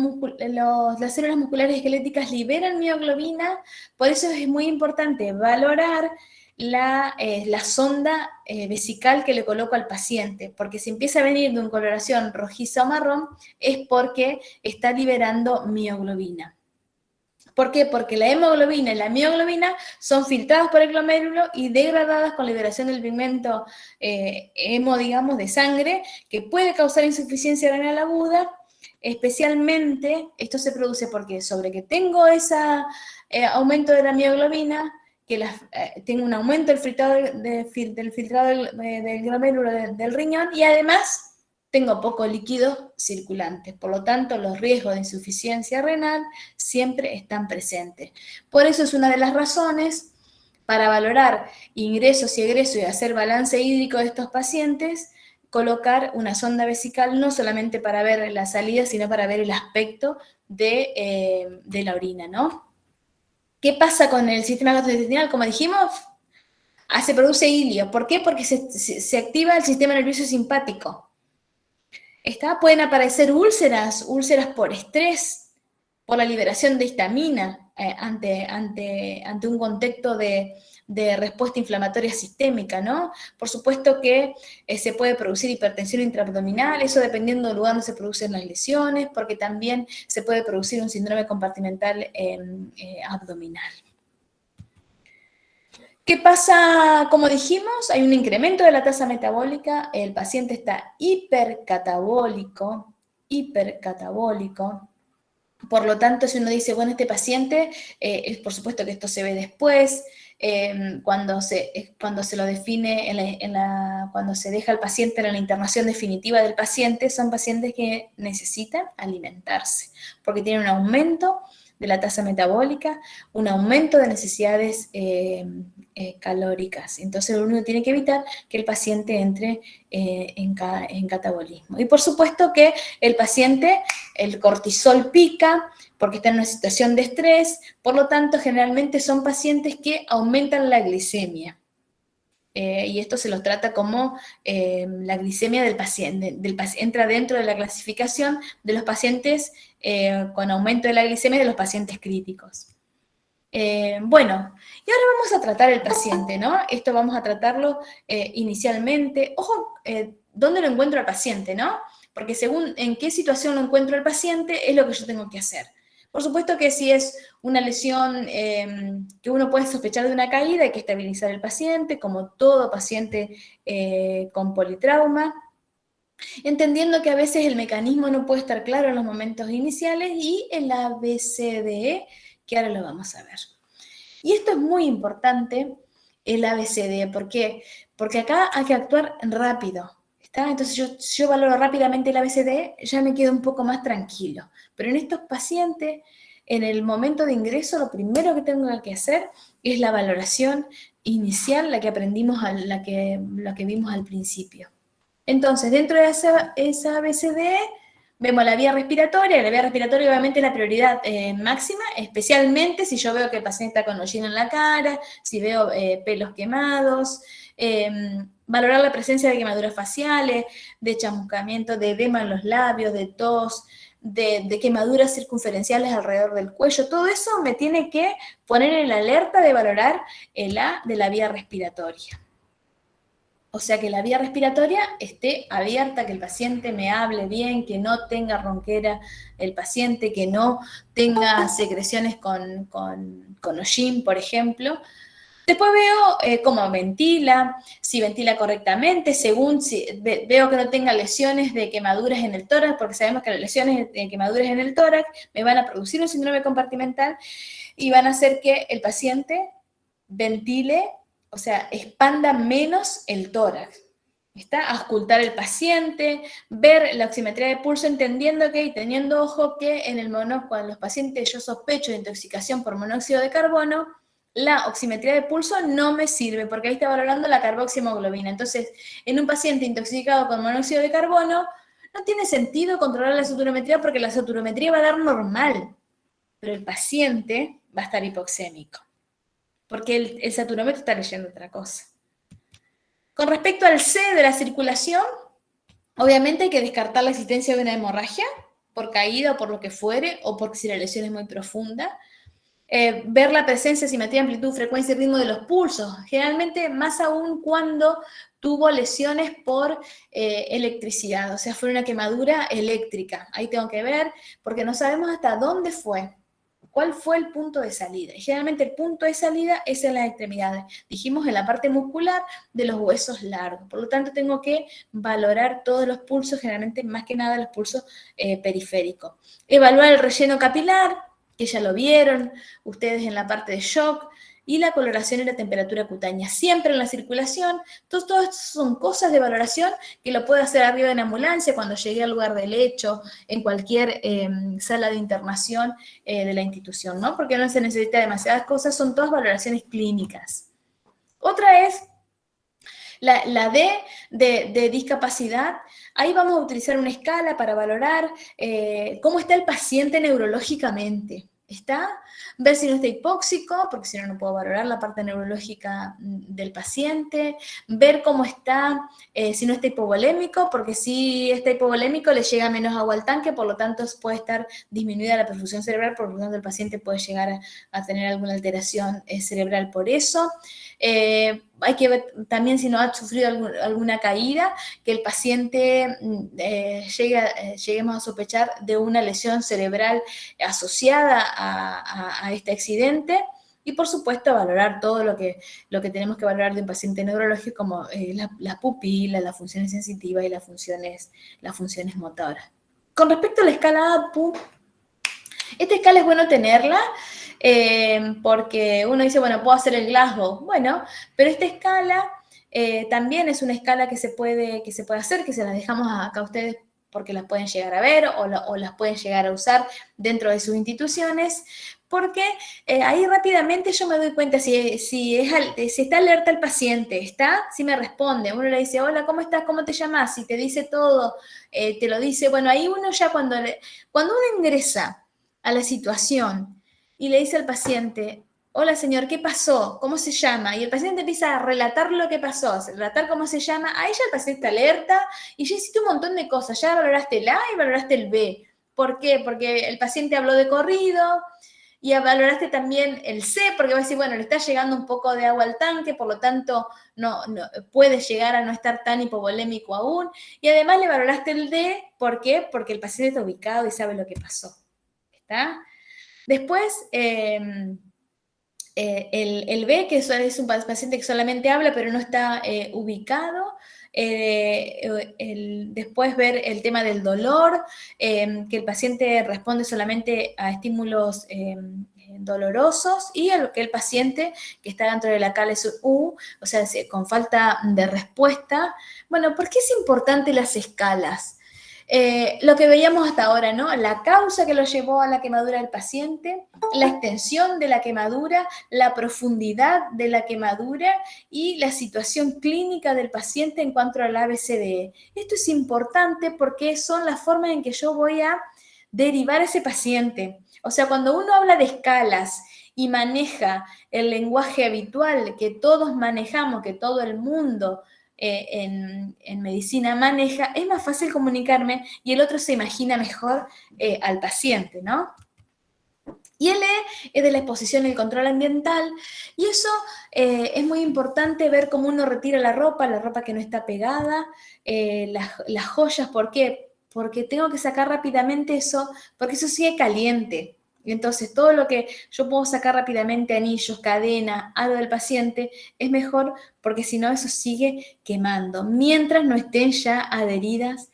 células musculares esqueléticas liberan mioglobina, por eso es muy importante valorar la sonda vesical que le coloco al paciente, porque si empieza a venir de una coloración rojiza o marrón, es porque está liberando mioglobina. ¿Por qué? Porque la hemoglobina y la mioglobina son filtradas por el glomérulo y degradadas con liberación del pigmento hemo, digamos, de sangre, que puede causar insuficiencia renal aguda. Especialmente, esto se produce porque sobre que tengo ese aumento de la mioglobina, que tengo un aumento del filtrado del glomérulo del riñón, y además tengo poco líquido circulante. Por lo tanto, los riesgos de insuficiencia renal siempre están presentes. Por eso es una de las razones para valorar ingresos y egresos y hacer balance hídrico de estos pacientes, colocar una sonda vesical no solamente para ver la salida, sino para ver el aspecto de la orina, ¿no? ¿Qué pasa con el sistema gastrointestinal? Como dijimos, se produce hilio. ¿Por qué? Porque se activa el sistema nervioso simpático. Pueden aparecer úlceras por estrés, por la liberación de histamina ante un contexto de respuesta inflamatoria sistémica, ¿no? Por supuesto que se puede producir hipertensión intraabdominal, eso dependiendo del lugar donde se producen las lesiones, porque también se puede producir un síndrome compartimental abdominal. ¿Qué pasa? Como dijimos, hay un incremento de la tasa metabólica, el paciente está hipercatabólico, por lo tanto, si uno dice, bueno, este paciente, por supuesto que esto se ve después, cuando se lo define, cuando se deja al paciente en la internación definitiva del paciente, son pacientes que necesitan alimentarse, porque tienen un aumento de la tasa metabólica, un aumento de necesidades calóricas. Entonces uno tiene que evitar que el paciente entre en catabolismo. Y por supuesto que el paciente, el cortisol pica porque está en una situación de estrés, por lo tanto generalmente son pacientes que aumentan la glicemia. Y esto se los trata como la glicemia del paciente, entra dentro de la clasificación de los pacientes con aumento de la glicemia de los pacientes críticos. Bueno, y ahora vamos a tratar el paciente, ¿no? Esto vamos a tratarlo inicialmente. Ojo, ¿dónde lo encuentro al paciente, no? Porque según en qué situación lo encuentro al paciente es lo que yo tengo que hacer. Por supuesto que si es una lesión que uno puede sospechar de una caída, hay que estabilizar el paciente, como todo paciente con politrauma, entendiendo que a veces el mecanismo no puede estar claro en los momentos iniciales y el ABCDE, que ahora lo vamos a ver. Y esto es muy importante, el ABCDE, ¿por qué? Porque acá hay que actuar rápido. ¿Está? Entonces yo valoro rápidamente el ABCDE, ya me quedo un poco más tranquilo. Pero en estos pacientes, en el momento de ingreso, lo primero que tengo que hacer es la valoración inicial, la que aprendimos, la que vimos al principio. Entonces, dentro de esa ABCDE, vemos la vía respiratoria. La vía respiratoria obviamente es la prioridad máxima, especialmente si yo veo que el paciente está con hollín en la cara, si veo pelos quemados, valorar la presencia de quemaduras faciales, de chamuscamiento, de edema en los labios, de tos, de quemaduras circunferenciales alrededor del cuello. Todo eso me tiene que poner en la alerta de valorar el A de la vía respiratoria. O sea, que la vía respiratoria esté abierta, que el paciente me hable bien, que no tenga ronquera el paciente, que no tenga secreciones con hollín, por ejemplo. Después veo cómo ventila, si ventila correctamente, veo que no tenga lesiones de quemaduras en el tórax, porque sabemos que las lesiones de quemaduras en el tórax me van a producir un síndrome compartimental y van a hacer que el paciente ventile, o sea, expanda menos el tórax. ¿Está? Auscultar el paciente, ver la oximetría de pulso, entendiendo que y teniendo ojo que cuando los pacientes yo sospecho de intoxicación por monóxido de carbono, la oximetría de pulso no me sirve, porque ahí está valorando la carboxihemoglobina. Entonces, en un paciente intoxicado con monóxido de carbono, no tiene sentido controlar la saturometría porque la saturometría va a dar normal, pero el paciente va a estar hipoxémico, porque el saturómetro está leyendo otra cosa. Con respecto al C de la circulación, obviamente hay que descartar la existencia de una hemorragia por caída o por lo que fuere, o porque si la lesión es muy profunda. Ver la presencia, simetría, amplitud, frecuencia y ritmo de los pulsos, generalmente más aún cuando tuvo lesiones por electricidad, o sea, fue una quemadura eléctrica. Ahí tengo que ver, porque no sabemos hasta dónde fue. ¿Cuál fue el punto de salida? Y generalmente el punto de salida es en las extremidades. Dijimos en la parte muscular de los huesos largos. Por lo tanto, tengo que valorar todos los pulsos, generalmente más que nada los pulsos periféricos. Evaluar el relleno capilar, que ya lo vieron ustedes en la parte de shock, y la coloración y la temperatura cutánea, siempre en la circulación. Entonces, todo esto son cosas de valoración que lo puedo hacer arriba en ambulancia, cuando llegué al lugar del hecho, en cualquier sala de internación de la institución, ¿no? Porque no se necesita demasiadas cosas, son todas valoraciones clínicas. Otra es la D de discapacidad. Ahí vamos a utilizar una escala para valorar cómo está el paciente neurológicamente. ¿Está? Ver si no está hipóxico, porque si no, no puedo valorar la parte neurológica del paciente. Ver cómo está, si no está hipovolémico, porque si está hipovolémico le llega menos agua al tanque, por lo tanto puede estar disminuida la perfusión cerebral, por lo tanto el paciente puede llegar a tener alguna alteración cerebral por eso. Hay que ver también si no ha sufrido alguna caída, que el paciente lleguemos a sospechar de una lesión cerebral asociada a este accidente. Y por supuesto valorar todo lo que tenemos que valorar de un paciente neurológico, como las pupilas, las funciones sensitivas y las funciones motoras. Con respecto a la escala APU, esta escala es bueno tenerla, porque uno dice, bueno, puedo hacer el Glasgow. Bueno, pero esta escala también es una escala que se puede hacer, que se las dejamos acá a ustedes porque las pueden llegar a ver o las pueden llegar a usar dentro de sus instituciones, porque ahí rápidamente yo me doy cuenta si está alerta el paciente, si me responde. Uno le dice, hola, ¿cómo estás? ¿Cómo te llamas? Si te dice todo, te lo dice. Bueno, ahí uno ya cuando uno ingresa a la situación y le dice al paciente, hola señor, ¿qué pasó? ¿Cómo se llama? Y el paciente empieza a relatar lo que pasó, a relatar cómo se llama. Ahí ya el paciente está alerta y ya hiciste un montón de cosas. Ya valoraste el A y valoraste el B. ¿Por qué? Porque el paciente habló de corrido y valoraste también el C, porque va a decir, bueno, le está llegando un poco de agua al tanque, por lo tanto no puede llegar a no estar tan hipovolémico aún. Y además le valoraste el D, ¿por qué? Porque el paciente está ubicado y sabe lo que pasó. ¿Está? Después, el B, que es un paciente que solamente habla pero no está ubicado. Después ver el tema del dolor, que el paciente responde solamente a estímulos dolorosos, y a lo que el paciente que está dentro de la KLSU, o sea, con falta de respuesta. Bueno, ¿por qué es importante las escalas? Lo que veíamos hasta ahora, ¿no? La causa que lo llevó a la quemadura del paciente, la extensión de la quemadura, la profundidad de la quemadura y la situación clínica del paciente en cuanto al ABCDE. Esto es importante porque son las formas en que yo voy a derivar a ese paciente. O sea, cuando uno habla de escalas y maneja el lenguaje habitual que todos manejamos, que todo el mundo en medicina maneja, es más fácil comunicarme y el otro se imagina mejor al paciente, ¿no? Y el E es de la exposición y el control ambiental, y eso es muy importante, ver cómo uno retira la ropa que no está pegada, las joyas. ¿Por qué? Porque tengo que sacar rápidamente eso, porque eso sigue caliente. Y entonces todo lo que yo puedo sacar rápidamente, anillos, cadena, algo del paciente, es mejor, porque si no eso sigue quemando, mientras no estén ya adheridas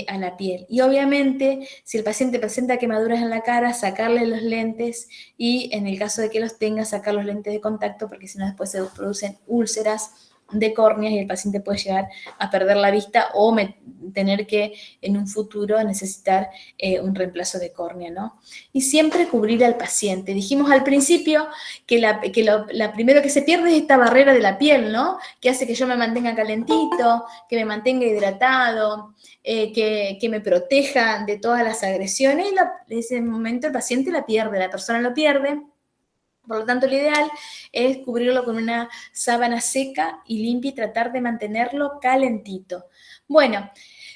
a la piel. Y obviamente, si el paciente presenta quemaduras en la cara, sacarle los lentes y, en el caso de que los tenga, sacar los lentes de contacto, porque si no después se producen úlceras de córneas y el paciente puede llegar a perder la vista o tener que en un futuro necesitar un reemplazo de córnea, ¿no? Y siempre cubrir al paciente. Dijimos al principio que la primero que se pierde es esta barrera de la piel, ¿no? Que hace que yo me mantenga calentito, que me mantenga hidratado, que me proteja de todas las agresiones, y en ese momento el paciente la pierde, la persona lo pierde. Por lo tanto, lo ideal es cubrirlo con una sábana seca y limpia y tratar de mantenerlo calentito. Bueno,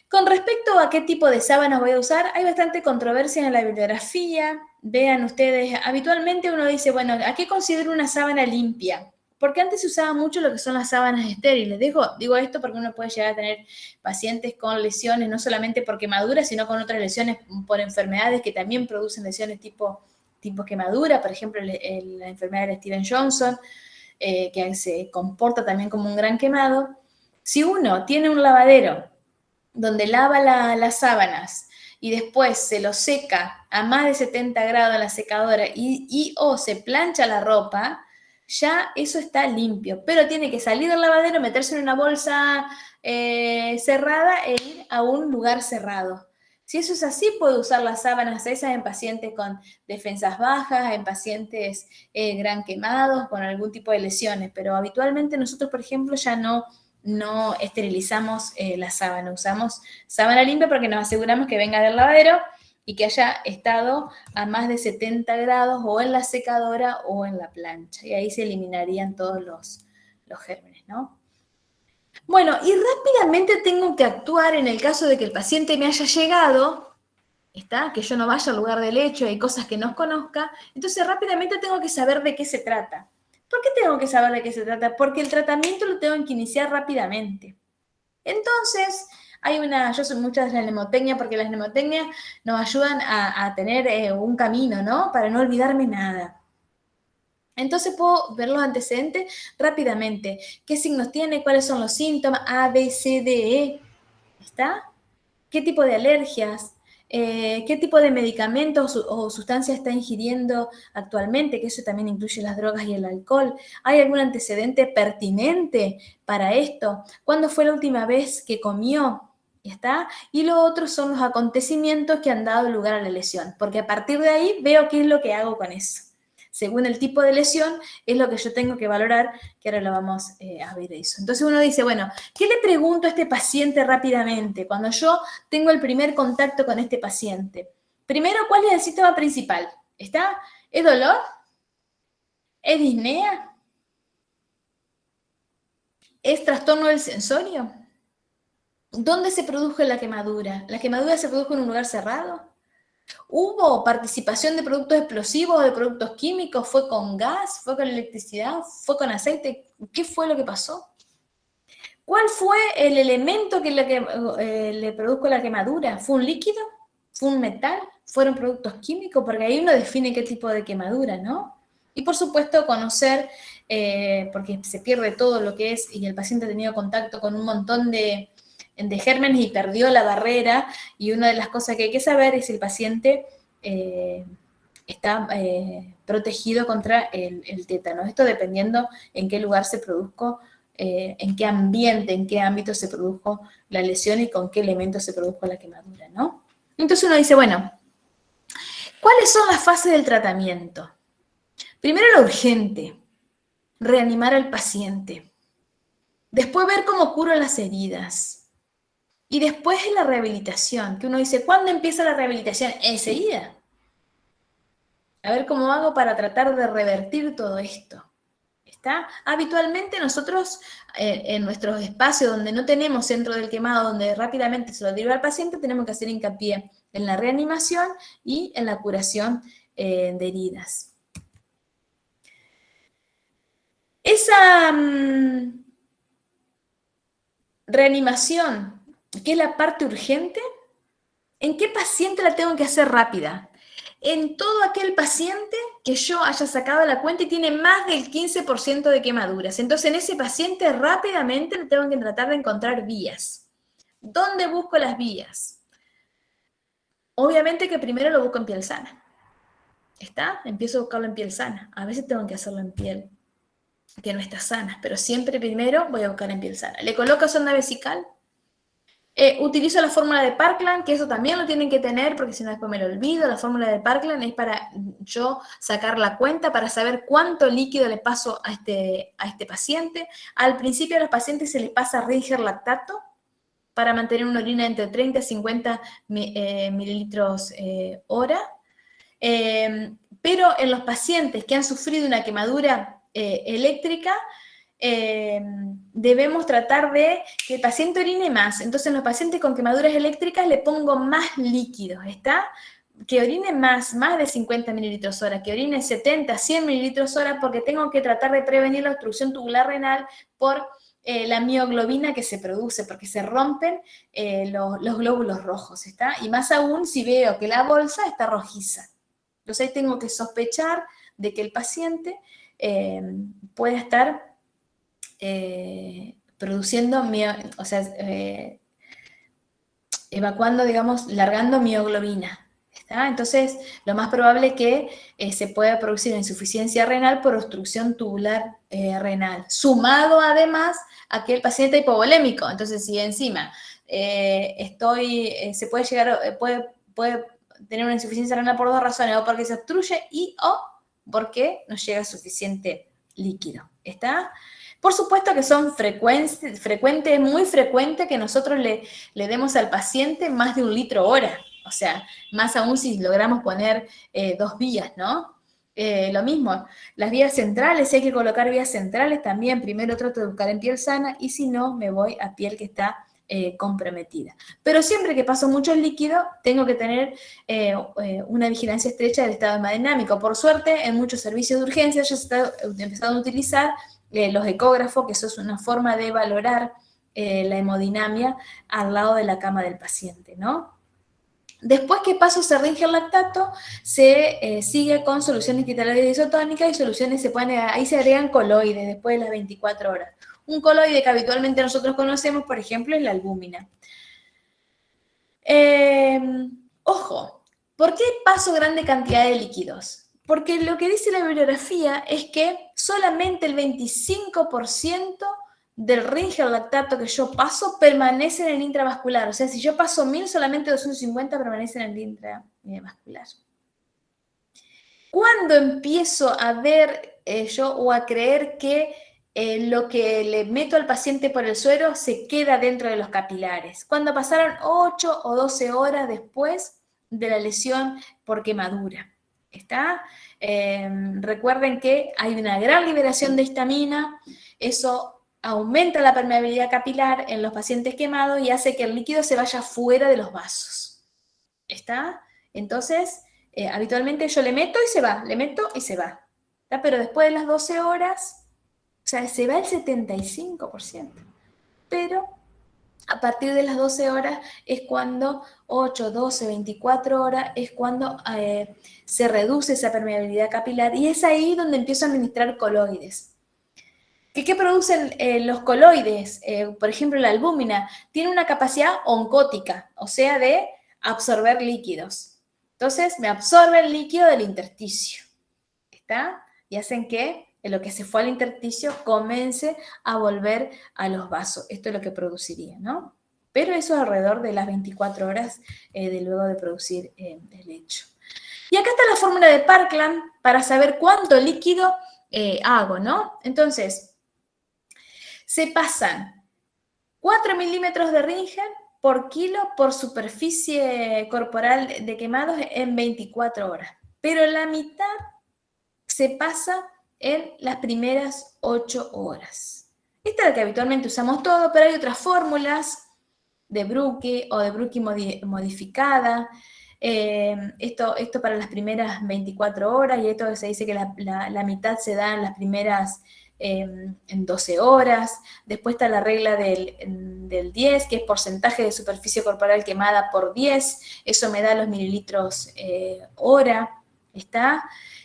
con respecto a qué tipo de sábanas voy a usar, hay bastante controversia en la bibliografía. Vean ustedes, habitualmente uno dice, bueno, ¿a qué considero una sábana limpia? Porque antes se usaba mucho lo que son las sábanas estériles. Digo esto porque uno puede llegar a tener pacientes con lesiones, no solamente por quemaduras, sino con otras lesiones por enfermedades que también producen lesiones tipo tipo quemadura, por ejemplo, la enfermedad de Steven Johnson, que se comporta también como un gran quemado. Si uno tiene un lavadero donde lava las sábanas y después se lo seca a más de 70 grados en la secadora o se plancha la ropa, ya eso está limpio, pero tiene que salir del lavadero, meterse en una bolsa cerrada e ir a un lugar cerrado. Si eso es así, puede usar las sábanas esas en pacientes con defensas bajas, en pacientes gran quemados, con algún tipo de lesiones, pero habitualmente nosotros, por ejemplo, ya no esterilizamos la sábana, usamos sábana limpia porque nos aseguramos que venga del lavadero y que haya estado a más de 70 grados o en la secadora o en la plancha, y ahí se eliminarían todos los gérmenes, ¿no? Bueno, y rápidamente tengo que actuar en el caso de que el paciente me haya llegado, ¿está? Que yo no vaya al lugar del hecho, hay cosas que no conozca, entonces rápidamente tengo que saber de qué se trata. ¿Por qué tengo que saber de qué se trata? Porque el tratamiento lo tengo que iniciar rápidamente. Entonces, yo soy mucha de la mnemotecnia, porque las mnemotecnias nos ayudan a tener un camino, ¿no? Para no olvidarme nada. Entonces puedo ver los antecedentes rápidamente. ¿Qué signos tiene? ¿Cuáles son los síntomas? A, B, C, D, E. ¿Está? ¿Qué tipo de alergias? ¿Qué tipo de medicamentos o sustancias está ingiriendo actualmente? Que eso también incluye las drogas y el alcohol. ¿Hay algún antecedente pertinente para esto? ¿Cuándo fue la última vez que comió? ¿Está? Y lo otro son los acontecimientos que han dado lugar a la lesión, porque a partir de ahí veo qué es lo que hago con eso. Según el tipo de lesión, es lo que yo tengo que valorar, que ahora lo vamos a ver eso. Entonces uno dice, bueno, ¿qué le pregunto a este paciente rápidamente cuando yo tengo el primer contacto con este paciente? Primero, ¿cuál es el síntoma principal? ¿Está? ¿Es dolor? ¿Es disnea? ¿Es trastorno del sensorio? ¿Dónde se produjo la quemadura? ¿La quemadura se produjo en un lugar cerrado? ¿Hubo participación de productos explosivos o de productos químicos? ¿Fue con gas? ¿Fue con electricidad? ¿Fue con aceite? ¿Qué fue lo que pasó? ¿Cuál fue el elemento que le produjo la quemadura? ¿Fue un líquido? ¿Fue un metal? ¿Fueron productos químicos? Porque ahí uno define qué tipo de quemadura, ¿no? Y por supuesto conocer, porque se pierde todo lo que es, y el paciente ha tenido contacto con un montón de gérmenes y perdió la barrera, y una de las cosas que hay que saber es si el paciente está protegido contra el tétano. Esto dependiendo en qué lugar se produjo, en qué ambiente, en qué ámbito se produjo la lesión y con qué elementos se produjo la quemadura, ¿no? Entonces uno dice, bueno, ¿cuáles son las fases del tratamiento? Primero lo urgente, reanimar al paciente. Después ver cómo curo las heridas. Y después la rehabilitación, que uno dice, ¿cuándo empieza la rehabilitación? Enseguida. A ver cómo hago para tratar de revertir todo esto. ¿Está? Habitualmente nosotros en nuestros espacios donde no tenemos centro del quemado, donde rápidamente se lo deriva al paciente, tenemos que hacer hincapié en la reanimación y en la curación de heridas. Esa reanimación, que es la parte urgente, ¿en qué paciente la tengo que hacer rápida? En todo aquel paciente que yo haya sacado la cuenta y tiene más del 15% de quemaduras. Entonces, en ese paciente rápidamente le tengo que tratar de encontrar vías. ¿Dónde busco las vías? Obviamente que primero lo busco en piel sana. ¿Está? Empiezo a buscarlo en piel sana. A veces tengo que hacerlo en piel que no está sana, pero siempre primero voy a buscar en piel sana. ¿Le coloco sonda vesical? Utilizo la fórmula de Parkland, que eso también lo tienen que tener, porque si no después me lo olvido. La fórmula de Parkland es para yo sacar la cuenta, para saber cuánto líquido le paso a este paciente. Al principio a los pacientes se les pasa Ringer lactato, para mantener una orina entre 30 y 50 mililitros hora. Pero en los pacientes que han sufrido una quemadura eléctrica, debemos tratar de que el paciente orine más. Entonces, en los pacientes con quemaduras eléctricas le pongo más líquidos, ¿está? Que orine más de 50 mililitros hora, que orine 70, 100 mililitros hora, porque tengo que tratar de prevenir la obstrucción tubular renal por la mioglobina que se produce, porque se rompen los glóbulos rojos, ¿está? Y más aún si veo que la bolsa está rojiza, Entonces ahí tengo que sospechar de que el paciente puede estar produciendo, o sea, evacuando, digamos, largando mioglobina. ¿Está? Entonces, lo más probable es que se pueda producir insuficiencia renal por obstrucción tubular renal, sumado además a que el paciente es hipovolémico. Entonces, si encima se puede llegar, puede tener una insuficiencia renal por dos razones, o porque se obstruye o porque no llega suficiente líquido. ¿Está? Por supuesto que son frecuentes, muy frecuente que nosotros le demos al paciente más de 1 litro hora. O sea, más aún si logramos poner 2 vías, ¿no? Lo mismo, las vías centrales, si hay que colocar vías centrales también, primero trato de buscar en piel sana y si no, me voy a piel que está comprometida. Pero siempre que paso mucho líquido, tengo que tener una vigilancia estrecha del estado hemodinámico. Por suerte, en muchos servicios de urgencia ya se está empezando a utilizar los ecógrafos, que eso es una forma de valorar la hemodinamia al lado de la cama del paciente, ¿no? Después que paso Serringer lactato, se sigue con soluciones cristaloides isotónicas y soluciones ahí se agregan coloides después de las 24 horas. Un coloide que habitualmente nosotros conocemos, por ejemplo, es la albúmina. Ojo, ¿por qué paso grande cantidad de líquidos? Porque lo que dice la bibliografía es que solamente el 25% del Ringer lactato que yo paso permanece en el intravascular. O sea, si yo paso 1000, solamente 250 permanecen en el intravascular. ¿Cuándo empiezo a ver yo o a creer que lo que le meto al paciente por el suero se queda dentro de los capilares? Cuando pasaron 8 o 12 horas después de la lesión por quemadura. ¿Está? Recuerden que hay una gran liberación de histamina, eso aumenta la permeabilidad capilar en los pacientes quemados y hace que el líquido se vaya fuera de los vasos. ¿Está? Entonces, habitualmente yo le meto y se va, le meto y se va. ¿Está? Pero después de las 12 horas, o sea, se va el 75%. Pero a partir de las 12 horas es cuando 8, 12, 24 horas es cuando se reduce esa permeabilidad capilar y es ahí donde empiezo a administrar coloides. ¿Qué producen los coloides? Por ejemplo, la albúmina tiene una capacidad oncótica, o sea, de absorber líquidos. Entonces, me absorbe el líquido del intersticio. ¿Está? Y hacen que lo que se fue al intersticio comience a volver a los vasos. Esto es lo que produciría, ¿no? Pero eso es alrededor de las 24 horas de luego de producir el hecho. Y acá está la fórmula de Parkland para saber cuánto líquido hago, ¿no? Entonces, se pasan 4 milímetros de Ringer por kilo por superficie corporal de quemados en 24 horas. Pero la mitad se pasa en las primeras 8 horas. Esta es la que habitualmente usamos todo, pero hay otras fórmulas de Brucke o de Brucke modificada. Esto para las primeras 24 horas y esto se dice que la mitad se da en las primeras en 12 horas. Después está la regla del 10, que es porcentaje de superficie corporal quemada por 10. Eso me da los mililitros hora. ¿Está?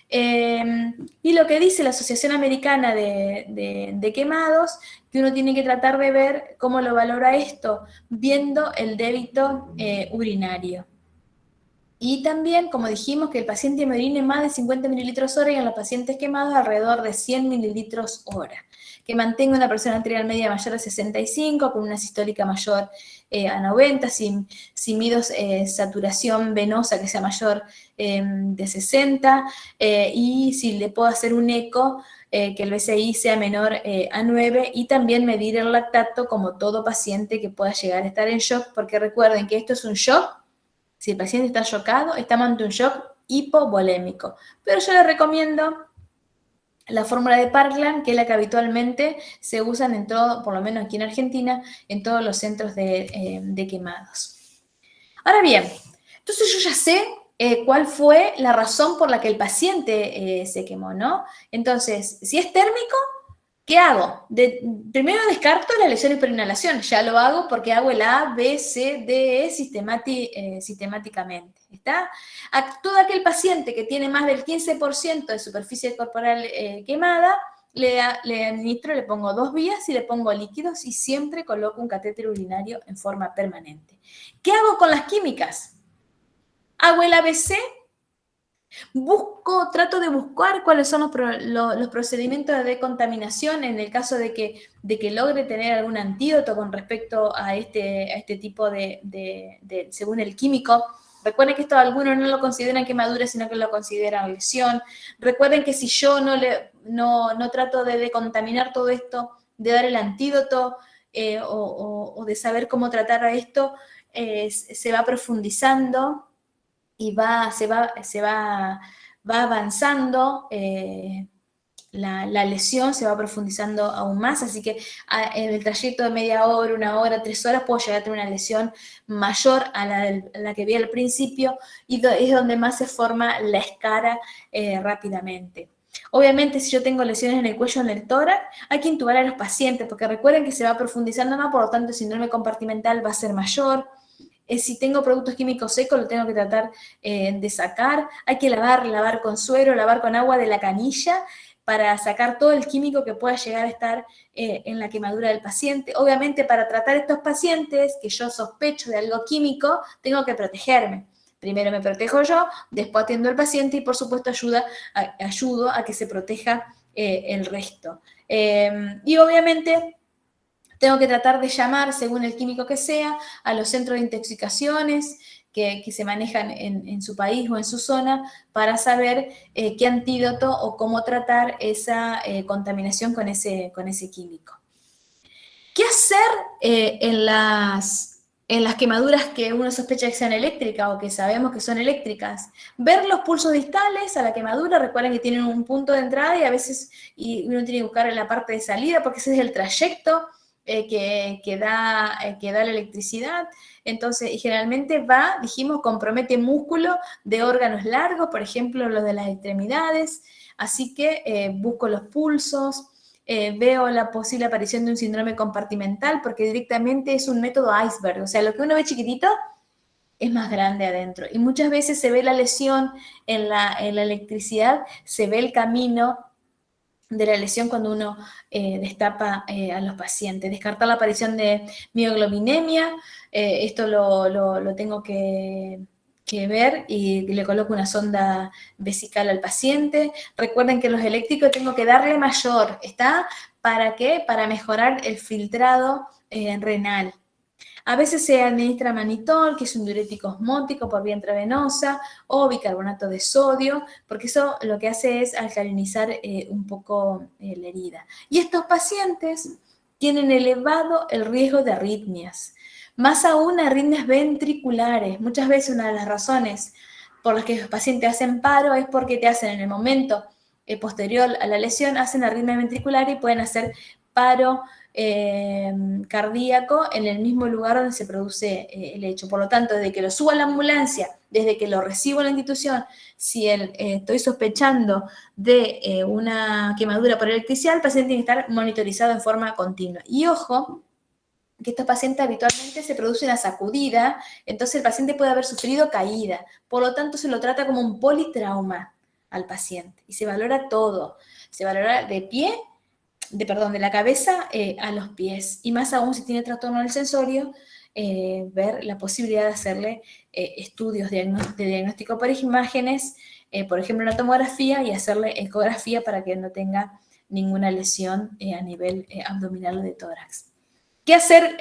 Y lo que dice la Asociación Americana de Quemados, que uno tiene que tratar de ver cómo lo valora esto, viendo el débito urinario. Y también, como dijimos, que el paciente me orine más de 50 mililitros hora y en los pacientes quemados alrededor de 100 mililitros hora. Que mantenga una presión arterial media mayor a 65, con una sistólica mayor a 90, si mido saturación venosa que sea mayor de 60, y si le puedo hacer un eco, que el BCI sea menor a 9, y también medir el lactato como todo paciente que pueda llegar a estar en shock, porque recuerden que esto es un shock. Si el paciente está shockado, estamos ante un shock hipovolémico. Pero yo les recomiendo la fórmula de Parkland, que es la que habitualmente se usan en todo, por lo menos aquí en Argentina, en todos los centros de quemados. Ahora bien, entonces yo ya sé cuál fue la razón por la que el paciente se quemó, ¿no? Entonces, si es térmico, ¿Qué hago? Primero descarto las lesiones por inhalación, ya lo hago porque hago el A, B, C, D, E sistemáticamente. ¿Está? A todo aquel paciente que tiene más del 15% de superficie corporal quemada, le administro, le pongo 2 vías y le pongo líquidos y siempre coloco un catéter urinario en forma permanente. ¿Qué hago con las químicas? Hago el ABC. Trato de buscar cuáles son los procedimientos de decontaminación en el caso de que logre tener algún antídoto con respecto a este tipo según el químico. Recuerden que esto algunos no lo consideran quemadura, sino que lo consideran lesión. Recuerden que si yo no trato de decontaminar todo esto, de dar el antídoto o de saber cómo tratar a esto, se va profundizando y va avanzando la lesión, se va profundizando aún más, así que en el trayecto de media hora, 1 hora, 3 horas, puedo llegar a tener una lesión mayor a la que vi al principio, y es donde más se forma la escara rápidamente. Obviamente, si yo tengo lesiones en el cuello o en el tórax, hay que intubar a los pacientes, porque recuerden que se va profundizando más, por lo tanto el síndrome compartimental va a ser mayor. Si tengo productos químicos secos, lo tengo que tratar de sacar. Hay que lavar con suero, lavar con agua de la canilla para sacar todo el químico que pueda llegar a estar en la quemadura del paciente. Obviamente, para tratar estos pacientes que yo sospecho de algo químico, tengo que protegerme. Primero me protejo yo, después atiendo al paciente y, por supuesto, ayudo a que se proteja el resto. Y obviamente tengo que tratar de llamar, según el químico que sea, a los centros de intoxicaciones que se manejan en su país o en su zona para saber qué antídoto o cómo tratar esa contaminación con ese químico. ¿Qué hacer en las quemaduras que uno sospecha que sean eléctricas o que sabemos que son eléctricas? Ver los pulsos distales a la quemadura. Recuerden que tienen un punto de entrada y a veces uno tiene que buscar en la parte de salida porque ese es el trayecto que da la electricidad. Entonces, y generalmente compromete músculo de órganos largos, por ejemplo, los de las extremidades. Así que busco los pulsos, veo la posible aparición de un síndrome compartimental, porque directamente es un método iceberg. O sea, lo que uno ve chiquitito es más grande adentro. Y muchas veces se ve la lesión en la electricidad, se ve el camino de la lesión cuando uno destapa a los pacientes. Descartar la aparición de mioglobinemia, esto lo tengo que ver y le coloco una sonda vesical al paciente. Recuerden que los eléctricos tengo que darle mayor, ¿está? ¿Para qué? Para mejorar el filtrado renal. A veces se administra manitol, que es un diurético osmótico por vía intravenosa, o bicarbonato de sodio, porque eso lo que hace es alcalinizar un poco la herida. Y estos pacientes tienen elevado el riesgo de arritmias, más aún arritmias ventriculares. Muchas veces una de las razones por las que los pacientes hacen paro es porque te hacen en el momento posterior a la lesión, hacen arritmia ventricular y pueden hacer paro cardíaco en el mismo lugar donde se produce el hecho. Por lo tanto, desde que lo subo a la ambulancia, desde que lo recibo en la institución, si estoy sospechando de una quemadura por electricidad, el paciente tiene que estar monitorizado en forma continua. Y ojo, que estos pacientes habitualmente se produce una sacudida, entonces el paciente puede haber sufrido caída. Por lo tanto, se lo trata como un politrauma al paciente y se valora todo. Se valora de la cabeza a los pies, y más aún si tiene trastorno del sensorio, ver la posibilidad de hacerle estudios de diagnóstico por imágenes, por ejemplo una tomografía, y hacerle ecografía para que no tenga ninguna lesión a nivel abdominal o de tórax. ¿Qué hacer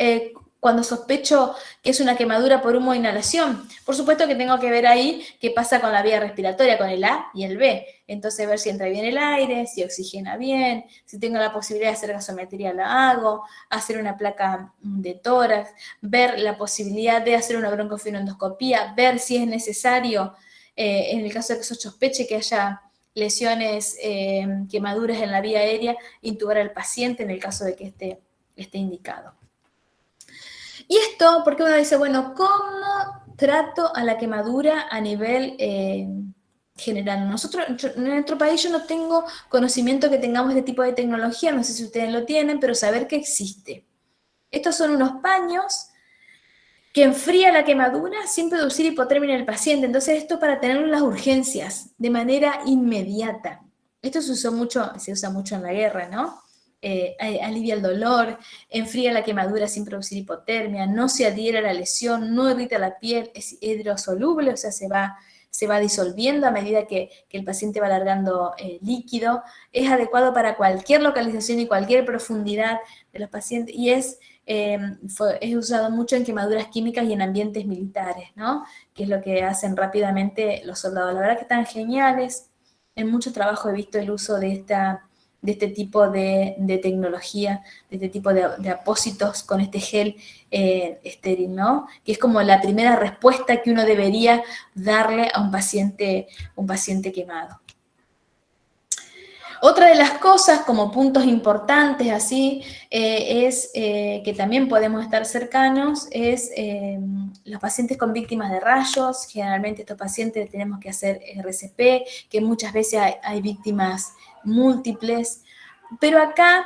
cuando sospecho que es una quemadura por humo de inhalación? Por supuesto que tengo que ver ahí qué pasa con la vía respiratoria, con el A y el B. Entonces, ver si entra bien el aire, si oxigena bien, si tengo la posibilidad de hacer gasometría, la hago, hacer una placa de tórax, ver la posibilidad de hacer una broncofibrondoscopía, ver si es necesario, en el caso de que se sospeche que haya lesiones, quemaduras en la vía aérea, intubar al paciente en el caso de que esté indicado. Y esto, porque uno dice, bueno, ¿cómo trato a la quemadura a nivel generando. En nuestro país yo no tengo conocimiento que tengamos este tipo de tecnología, no sé si ustedes lo tienen, pero saber que existe. Estos son unos paños que enfría la quemadura sin producir hipotermia en el paciente. Entonces esto para tenerlo en las urgencias, de manera inmediata. Esto se usa mucho en la guerra, ¿no? Alivia el dolor, enfría la quemadura sin producir hipotermia, no se adhiere a la lesión, no irrita la piel, es hidrosoluble, o sea, se va disolviendo a medida que el paciente va alargando líquido, es adecuado para cualquier localización y cualquier profundidad de los pacientes, y es usado mucho en quemaduras químicas y en ambientes militares, ¿no? Que es lo que hacen rápidamente los soldados. La verdad que están geniales. En mucho trabajo he visto el uso de este tipo de tecnología, de este tipo de apósitos con este gel estéril, ¿no? Que es como la primera respuesta que uno debería darle a un paciente quemado. Otra de las cosas, como puntos importantes así, es que también podemos estar cercanos, es los pacientes con víctimas de rayos. Generalmente estos pacientes tenemos que hacer RCP, que muchas veces hay víctimas múltiples. Pero acá,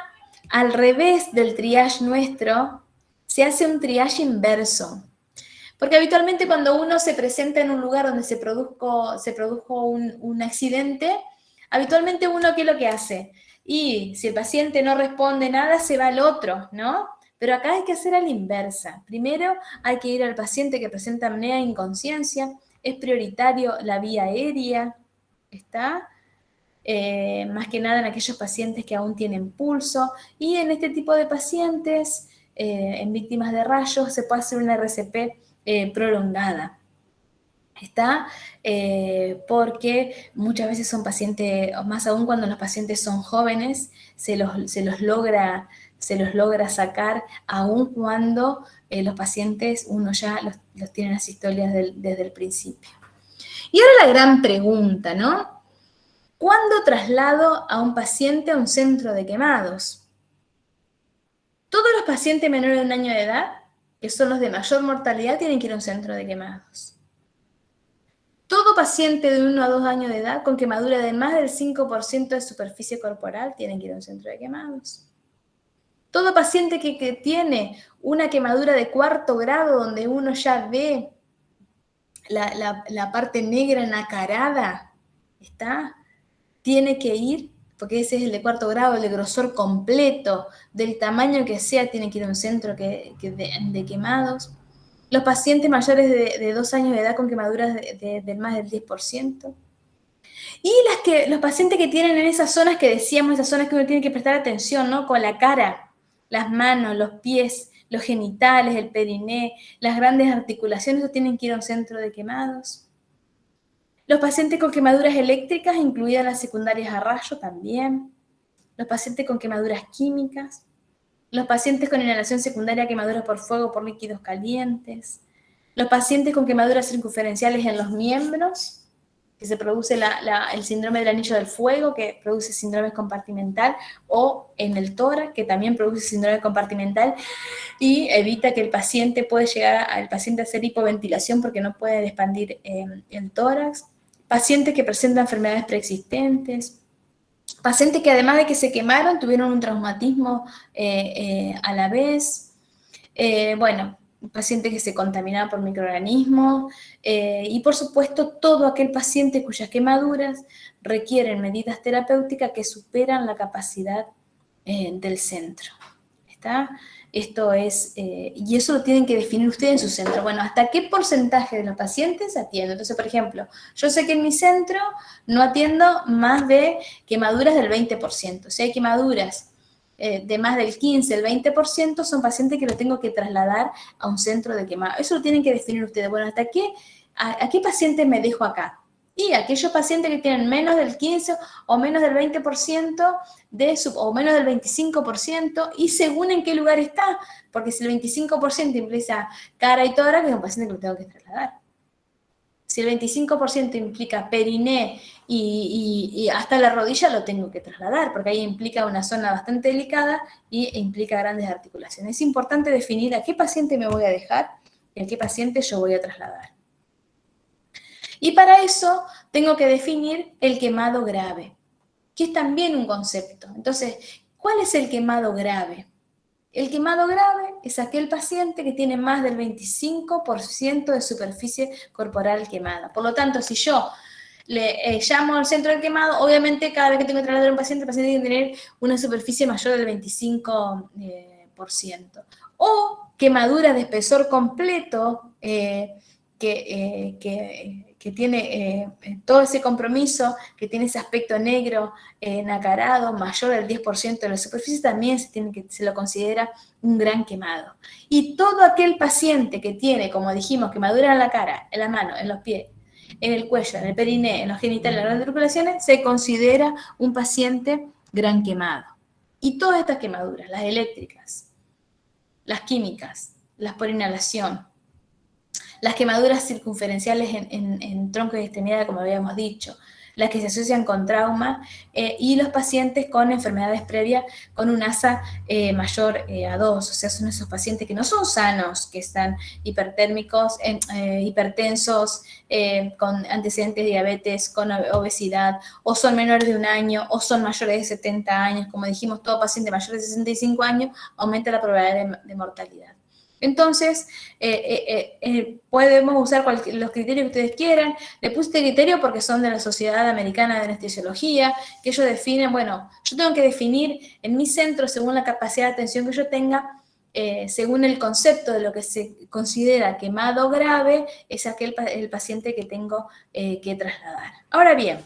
al revés del triage nuestro, se hace un triage inverso. Porque habitualmente cuando uno se presenta en un lugar donde se produjo un accidente, habitualmente uno, ¿qué es lo que hace? Y si el paciente no responde nada, se va al otro, ¿no? Pero acá hay que hacer a la inversa. Primero hay que ir al paciente que presenta apnea e inconsciencia. Es prioritario la vía aérea, ¿está? Más que nada en aquellos pacientes que aún tienen pulso. Y en este tipo de pacientes, en víctimas de rayos, se puede hacer una RCP prolongada. ¿Está? Porque muchas veces son pacientes, más aún cuando los pacientes son jóvenes, se los logra sacar, aún cuando los pacientes uno ya los tiene las historias desde el principio. Y ahora la gran pregunta, ¿no? ¿Cuándo traslado a un paciente a un centro de quemados? Todos los pacientes menores de 1 año de edad, que son los de mayor mortalidad, tienen que ir a un centro de quemados. Todo paciente de 1 a 2 años de edad con quemadura de más del 5% de superficie corporal tiene que ir a un centro de quemados. Todo paciente que tiene una quemadura de 4º grado, donde uno ya ve la parte negra nacarada, ¿está? Tiene que ir, porque ese es el de 4º grado, el de grosor completo, del tamaño que sea, tiene que ir a un centro de quemados. Los pacientes mayores de 2 años de edad con quemaduras de más del 10%. Y los pacientes que tienen en esas zonas que decíamos, esas zonas que uno tiene que prestar atención, ¿no? Con la cara, las manos, los pies, los genitales, el periné, las grandes articulaciones, esos tienen que ir a un centro de quemados. Los pacientes con quemaduras eléctricas, incluidas las secundarias a rayo también. Los pacientes con quemaduras químicas. Los pacientes con inhalación secundaria a quemaduras por fuego por líquidos calientes. Los pacientes con quemaduras circunferenciales en los miembros, que se produce el síndrome del anillo del fuego, que produce síndrome compartimental, o en el tórax, que también produce síndrome compartimental, y evita que el paciente puede llegar al paciente a hacer hipoventilación porque no puede expandir el tórax. Pacientes que presentan enfermedades preexistentes. Pacientes que además de que se quemaron, tuvieron un traumatismo a la vez. Bueno, pacientes que se contaminaron por microorganismos. Y por supuesto, todo aquel paciente cuyas quemaduras requieren medidas terapéuticas que superan la capacidad del centro. ¿Está? Esto es, y eso lo tienen que definir ustedes en su centro. Bueno, ¿hasta qué porcentaje de los pacientes atiendo? Entonces, por ejemplo, yo sé que en mi centro no atiendo más de quemaduras del 20%. Si hay quemaduras de más del 15, el 20%, son pacientes que lo tengo que trasladar a un centro de quemado. Eso lo tienen que definir ustedes. Bueno, ¿hasta qué, a qué paciente me dejo acá? Y aquellos pacientes que tienen menos del 15 o menos del 20% o menos del 25%, y según en qué lugar está, porque si el 25% implica cara y tórax, es un paciente que lo tengo que trasladar. Si el 25% implica periné y hasta la rodilla, lo tengo que trasladar, porque ahí implica una zona bastante delicada e implica grandes articulaciones. Es importante definir a qué paciente me voy a dejar y a qué paciente yo voy a trasladar. Y para eso tengo que definir el quemado grave, que es también un concepto. Entonces, ¿cuál es el quemado grave? El quemado grave es aquel paciente que tiene más del 25% de superficie corporal quemada. Por lo tanto, si yo le llamo al centro del quemado, obviamente cada vez que tengo que trasladar a un paciente, el paciente tiene que tener una superficie mayor del 25%. O quemaduras de espesor completo que tiene todo ese compromiso, que tiene ese aspecto negro nacarado, mayor del 10% de la superficie, también se lo considera un gran quemado. Y todo aquel paciente que tiene, como dijimos, quemadura en la cara, en la mano, en los pies, en el cuello, en el periné, en los genitales, en las articulaciones, se considera un paciente gran quemado. Y todas estas quemaduras, las eléctricas, las químicas, las por inhalación, las quemaduras circunferenciales en tronco y extremidad, como habíamos dicho, las que se asocian con trauma y los pacientes con enfermedades previas con un ASA mayor a 2, o sea, son esos pacientes que no son sanos, que están hipertérmicos, hipertensos, con antecedentes de diabetes, con obesidad, o son menores de 1 año, o son mayores de 70 años, como dijimos, todo paciente mayor de 65 años aumenta la probabilidad de mortalidad. Entonces, podemos usar los criterios que ustedes quieran. Le puse este criterio porque son de la Sociedad Americana de Anestesiología, que ellos definen, bueno, yo tengo que definir en mi centro, según la capacidad de atención que yo tenga, según el concepto de lo que se considera quemado grave, es el paciente que tengo que trasladar. Ahora bien,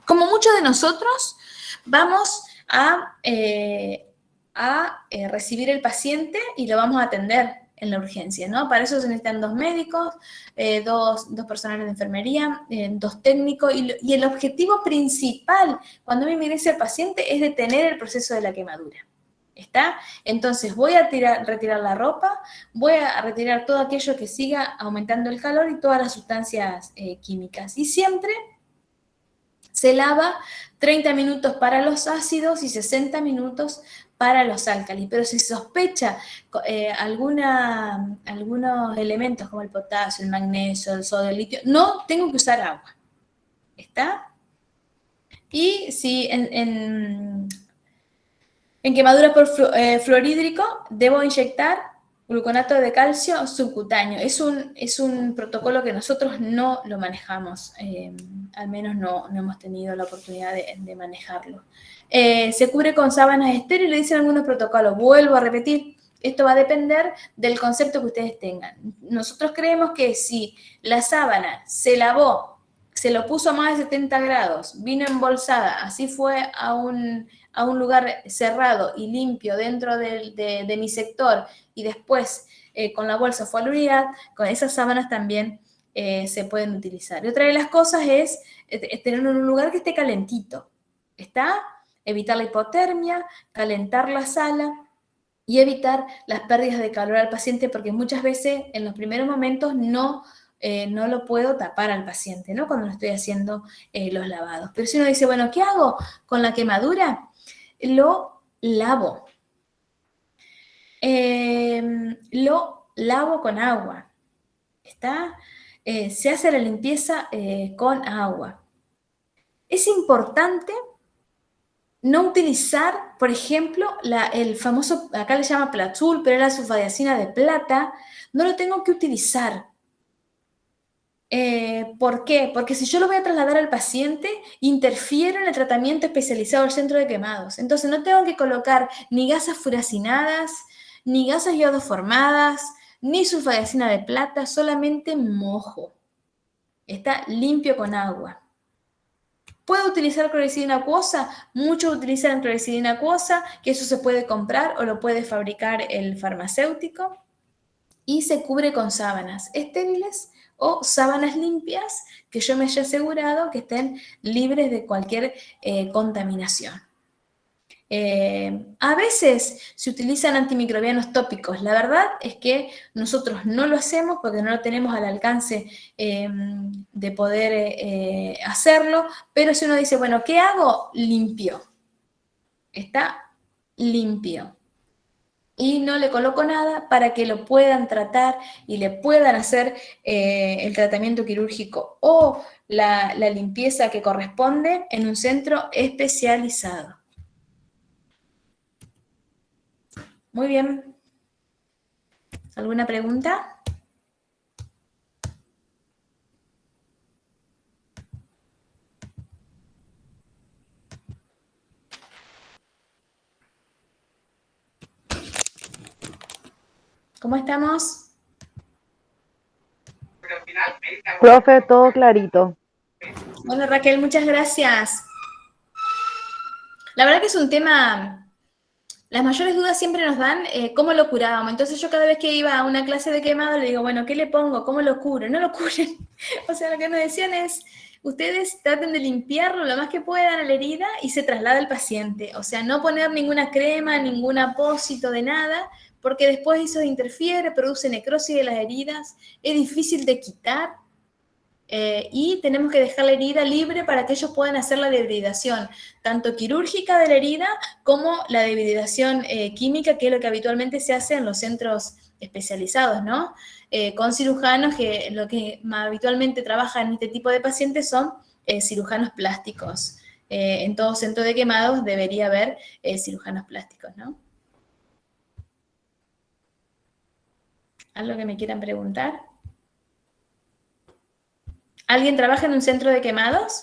como muchos de nosotros, vamos a recibir el paciente y lo vamos a atender en la urgencia, ¿no? Para eso se necesitan 2 médicos, dos personales de enfermería, 2 técnicos, y el objetivo principal cuando me ingresa el paciente es detener el proceso de la quemadura. ¿Está? Entonces voy a retirar la ropa, voy a retirar todo aquello que siga aumentando el calor y todas las sustancias químicas. Y siempre se lava 30 minutos para los ácidos y 60 minutos para los álcalis, pero si se sospecha algunos elementos como el potasio, el magnesio, el sodio, el litio, no tengo que usar agua. ¿Está? Y si en quemadura por fluorhídrico debo inyectar gluconato de calcio subcutáneo. Es un protocolo que nosotros no lo manejamos, al menos no hemos tenido la oportunidad de manejarlo. Se cubre con sábanas estériles, dicen algunos protocolos. Vuelvo a repetir, esto va a depender del concepto que ustedes tengan. Nosotros creemos que si la sábana se lavó, se lo puso a más de 70 grados, vino embolsada, así fue a un lugar cerrado y limpio dentro de mi sector y después con la bolsa fue a la unidad, con esas sábanas también se pueden utilizar. Y otra de las cosas es tenerlo en un lugar que esté calentito, ¿está? Evitar la hipotermia, calentar la sala y evitar las pérdidas de calor al paciente, porque muchas veces en los primeros momentos no lo puedo tapar al paciente, ¿no? Cuando lo estoy haciendo los lavados. Pero si uno dice, bueno, ¿qué hago con la quemadura? Lo lavo. Lo lavo con agua. ¿Está? Se hace la limpieza con agua. Es importante no utilizar, por ejemplo, el famoso, acá le llama Platzul, pero es la sulfadiazina de plata. No lo tengo que utilizar. ¿Por qué? Porque si yo lo voy a trasladar al paciente, interfiero en el tratamiento especializado del centro de quemados. Entonces no tengo que colocar ni gasas furacinadas, ni gasas iodoformadas, ni sulfadiazina de plata, solamente mojo. Está limpio con agua. ¿Puedo utilizar clorexidina acuosa? Muchos utilizan clorexidina acuosa, que eso se puede comprar o lo puede fabricar el farmacéutico, y se cubre con sábanas estériles o sábanas limpias que yo me haya asegurado que estén libres de cualquier contaminación. A veces se utilizan antimicrobianos tópicos. La verdad es que nosotros no lo hacemos porque no lo tenemos al alcance de poder hacerlo, pero si uno dice, bueno, ¿qué hago? Limpio. Está limpio. y no le coloco nada para que lo puedan tratar y le puedan hacer el tratamiento quirúrgico o la limpieza que corresponde en un centro especializado. Muy bien. ¿Alguna pregunta? ¿Cómo estamos? Profe, todo clarito. Hola Raquel, muchas gracias. La verdad que es un tema, las mayores dudas siempre nos dan cómo lo curábamos. Entonces yo cada vez que iba a una clase de quemado le digo, bueno, ¿qué le pongo? ¿Cómo lo curo? No lo curen. O sea, lo que nos decían es, ustedes traten de limpiarlo lo más que puedan a la herida y se traslada al paciente. O sea, no poner ninguna crema, ningún apósito de nada, porque después eso interfiere, produce necrosis de las heridas, es difícil de quitar. Y tenemos que dejar la herida libre para que ellos puedan hacer la debridación, tanto quirúrgica de la herida como la debridación química, que es lo que habitualmente se hace en los centros especializados, ¿no? Con cirujanos que lo que habitualmente trabajan en este tipo de pacientes son cirujanos plásticos. En todo centro de quemados debería haber cirujanos plásticos, ¿no? ¿Algo que me quieran preguntar? ¿Alguien trabaja en un centro de quemados?